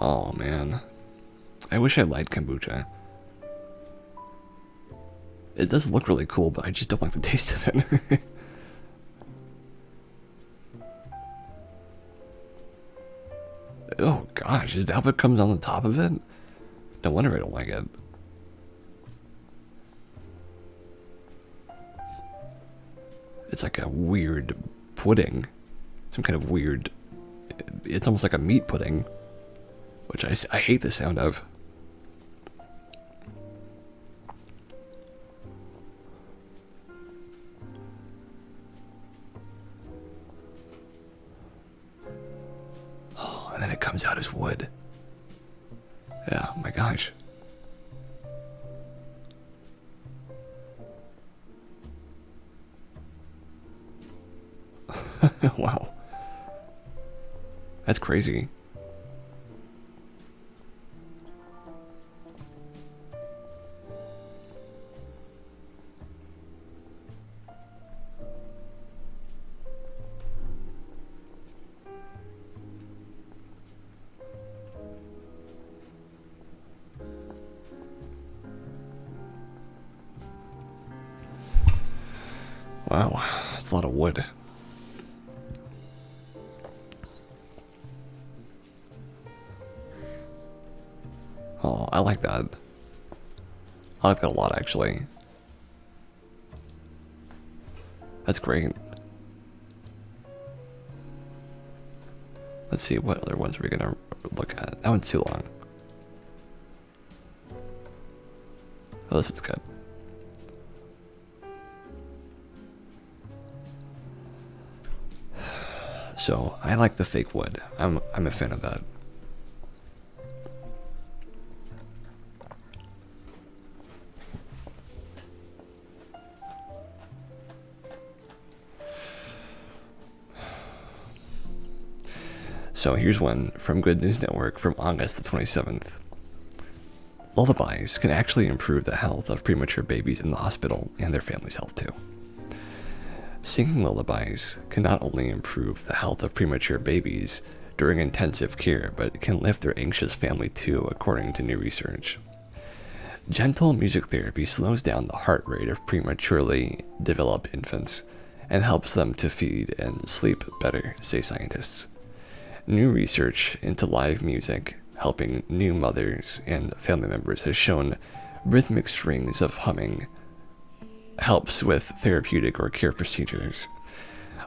Oh man, I wish I liked kombucha. It does look really cool, but I just don't like the taste of it. Oh gosh, is that what comes on the top of it? No wonder I don't like it. It's like a weird pudding. Some kind of weird... It's almost like a meat pudding. Which I hate the sound of. Oh, and then it comes out as wood. Yeah, oh my gosh. Wow. That's crazy. Wow, that's a lot of wood. Oh, I like that. I like that a lot, actually. That's great. Let's see, what other ones we're gonna look at. That one's too long. Oh, this one's good. So, I like the fake wood. I'm a fan of that. So here's one from Good News Network from August the 27th. Lullabies can actually improve the health of premature babies in the hospital and their family's health too. Singing lullabies can not only improve the health of premature babies during intensive care, but can lift their anxious family too, according to new research. Gentle music therapy slows down the heart rate of prematurely developed infants and helps them to feed and sleep better, say scientists. New research into live music helping new mothers and family members has shown rhythmic strings of humming helps with therapeutic or care procedures,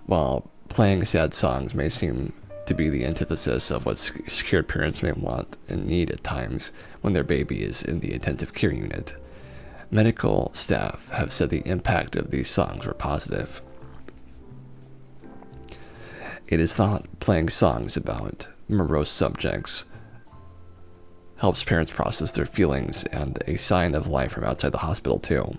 while playing sad songs may seem to be the antithesis of what scared parents may want and need at times when their baby is in the intensive care unit. Medical staff have said the impact of these songs were positive. It is thought playing songs about morose subjects helps parents process their feelings and a sign of life from outside the hospital too.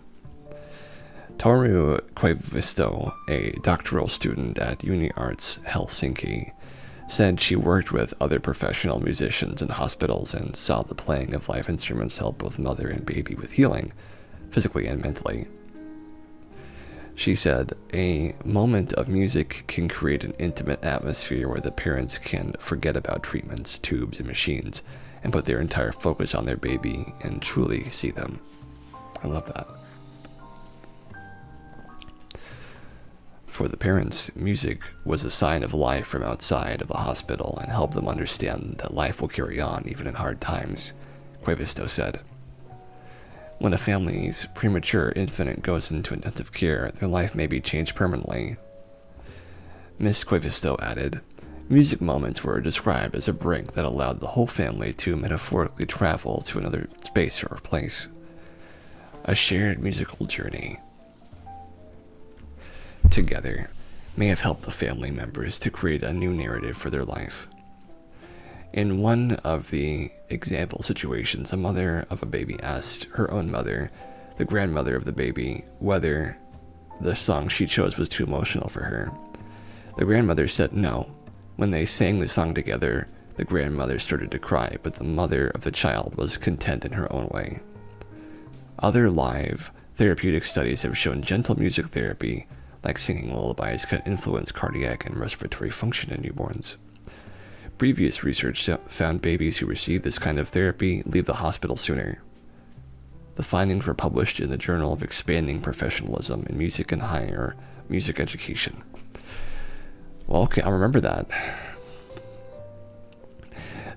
Toru Koivisto, a doctoral student at UniArts Helsinki, said she worked with other professional musicians in hospitals and saw the playing of live instruments help both mother and baby with healing, physically and mentally. She said, "A moment of music can create an intimate atmosphere where the parents can forget about treatments, tubes, and machines, and put their entire focus on their baby and truly see them." I love that. For the parents, music was a sign of life from outside of the hospital and helped them understand that life will carry on even in hard times, Quavisto said. When a family's premature infant goes into intensive care, their life may be changed permanently. Miss Quavisto added, "Music moments were described as a brink that allowed the whole family to metaphorically travel to another space or place. A shared musical journey together may have helped the family members to create a new narrative for their life." In one of the example situations, a mother of a baby asked her own mother, the grandmother of the baby, whether the song she chose was too emotional for her. The grandmother said no. When they sang the song together, the grandmother started to cry, but the mother of the child was content in her own way. Other live therapeutic studies have shown gentle music therapy, like singing lullabies, can influence cardiac and respiratory function in newborns. Previous research found babies who receive this kind of therapy leave the hospital sooner. The findings were published in the Journal of Expanding Professionalism in Music and Higher Music Education. Well, okay, I'll remember that.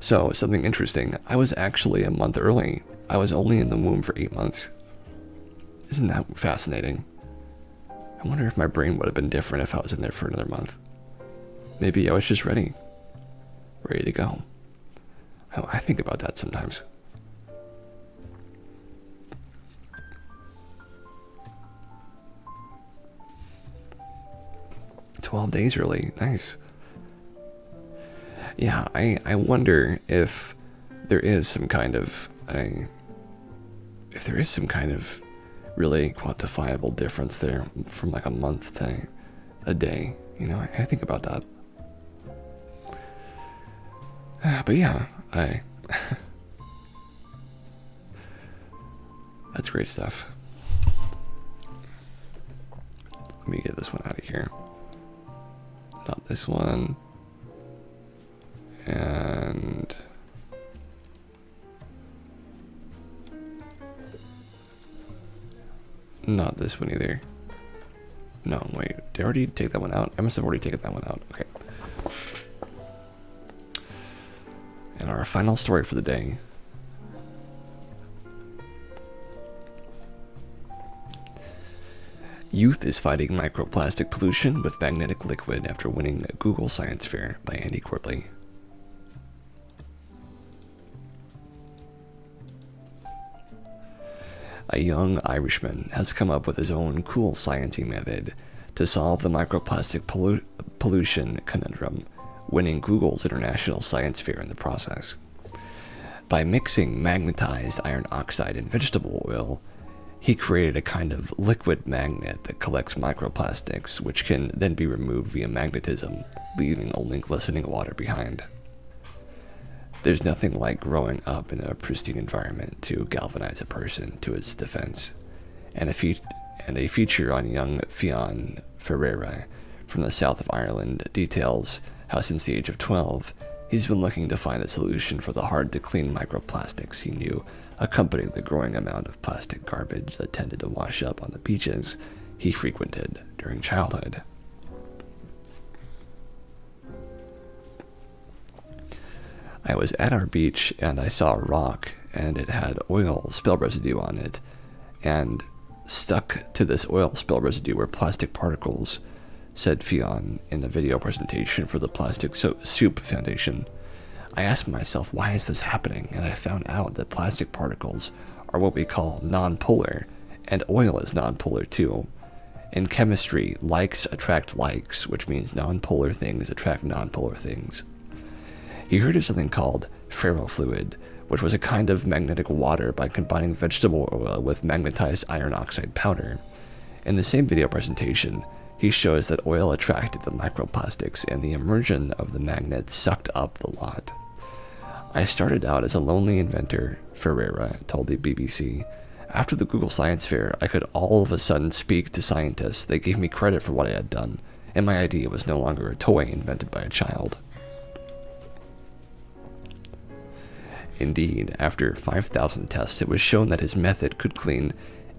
So, something interesting. I was actually a month early. I was only in the womb for 8 months. Isn't that fascinating? I wonder if my brain would have been different if I was in there for another month. Maybe I was just ready to go. I think about that sometimes. "12 days early, nice." Yeah, I wonder if there is some kind of really quantifiable difference there from like a month to a day. I think about that. But yeah, that's great stuff. Let me get this one out of here. Not this one. And not this one either. No, wait, did I already take that one out? I must have already taken that one out. Okay. And our final story for the day. Youth is fighting microplastic pollution with magnetic liquid after winning a Google Science Fair by Andy Courtley. A young Irishman has come up with his own cool sciencey method to solve the microplastic pollution conundrum, winning Google's International Science Fair in the process. By mixing magnetized iron oxide and vegetable oil, he created a kind of liquid magnet that collects microplastics, which can then be removed via magnetism, leaving only glistening water behind. There's nothing like growing up in a pristine environment to galvanize a person to its defense, and a feature on young Fionn Ferreira from the south of Ireland details how since the age of 12, he's been looking to find a solution for the hard-to-clean microplastics he knew accompanied the growing amount of plastic garbage that tended to wash up on the beaches he frequented during childhood. I was at our beach and I saw a rock and it had oil spill residue on it, and stuck to this oil spill residue were plastic particles, said Fionn in a video presentation for the Plastic Soup Foundation. I asked myself, why is this happening? And I found out that plastic particles are what we call nonpolar, and oil is nonpolar too. In chemistry, likes attract likes, which means nonpolar things attract nonpolar things. He heard of something called ferrofluid, which was a kind of magnetic water by combining vegetable oil with magnetized iron oxide powder. In the same video presentation, he shows that oil attracted the microplastics and the immersion of the magnet sucked up the lot. I started out as a lonely inventor, Ferreira told the BBC. After the Google Science Fair, I could all of a sudden speak to scientists. They gave me credit for what I had done, and my idea was no longer a toy invented by a child. Indeed, after 5,000 tests, it was shown that his method could clean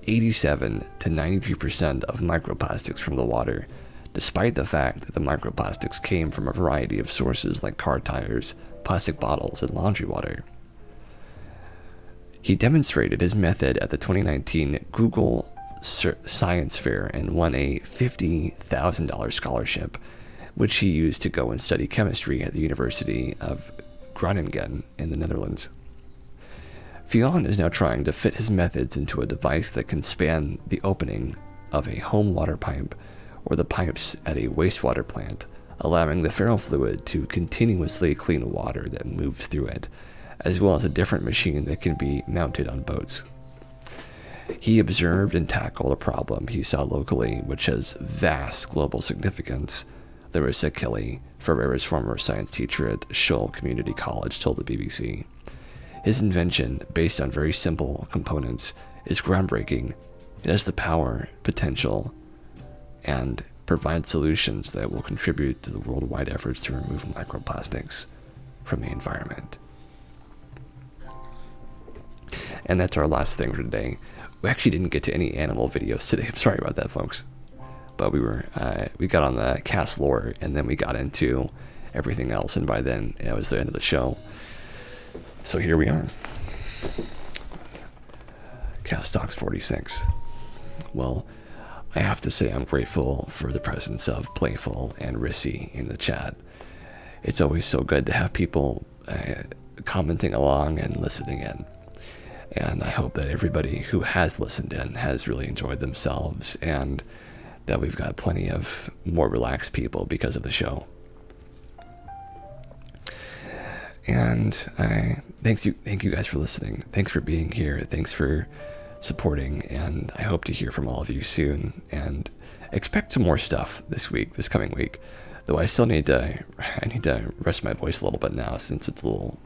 87 to 93% of microplastics from the water, despite the fact that the microplastics came from a variety of sources like car tires, plastic bottles, and laundry water. He demonstrated his method at the 2019 Google Science Fair and won a $50,000 scholarship, which he used to go and study chemistry at the University of Groningen in the Netherlands. Fionn is now trying to fit his methods into a device that can span the opening of a home water pipe or the pipes at a wastewater plant, allowing the ferrofluid to continuously clean water that moves through it, as well as a different machine that can be mounted on boats. He observed and tackled a problem he saw locally, which has vast global significance, Larissa Kelly, Ferreira's former science teacher at Shull Community College, told the BBC. His invention, based on very simple components, is groundbreaking. It has the power, potential, and provide solutions that will contribute to the worldwide efforts to remove microplastics from the environment. And that's our last thing for today. We actually didn't get to any animal videos today. I'm sorry about that, folks. But we got on the cast lore, and then we got into everything else, and by then it was the end of the show. So here we are. Cast Talks 46. Well, I have to say I'm grateful for the presence of Playful and Rissy in the chat. It's always so good to have people commenting along and listening in. And I hope that everybody who has listened in has really enjoyed themselves, and that we've got plenty of more relaxed people because of the show. And thank you guys for listening. Thanks for being here. Thanks for supporting, and I hope to hear from all of you soon. And expect some more stuff this coming week. Though I still need to rest my voice a little bit now, since it's a little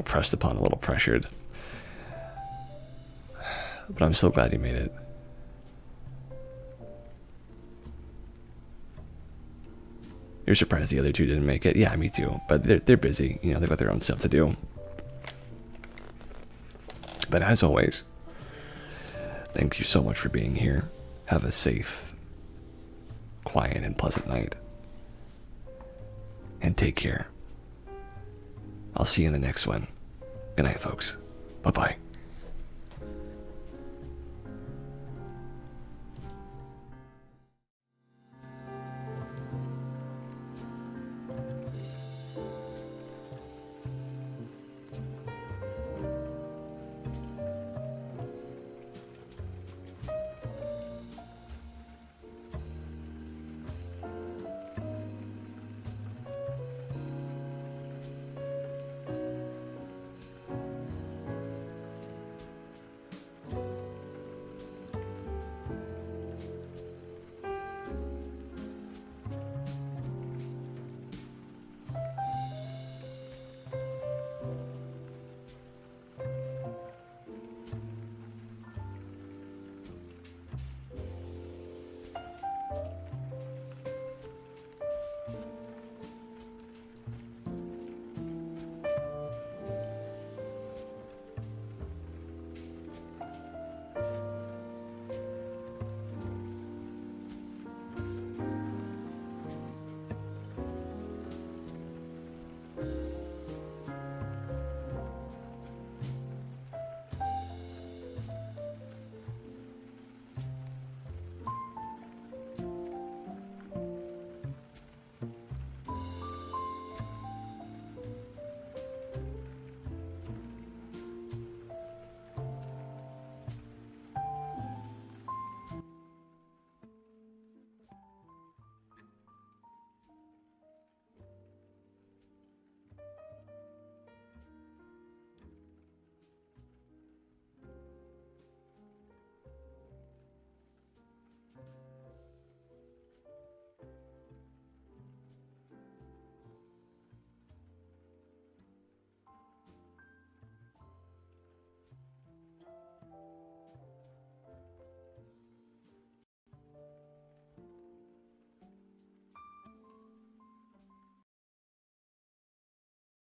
pressed upon, a little pressured. But I'm so glad you made it. You're surprised the other two didn't make it? Yeah, me too. But they're busy. You know, they've got their own stuff to do. But as always, thank you so much for being here. Have a safe, quiet, and pleasant night. And take care. I'll see you in the next one. Good night, folks. Bye-bye.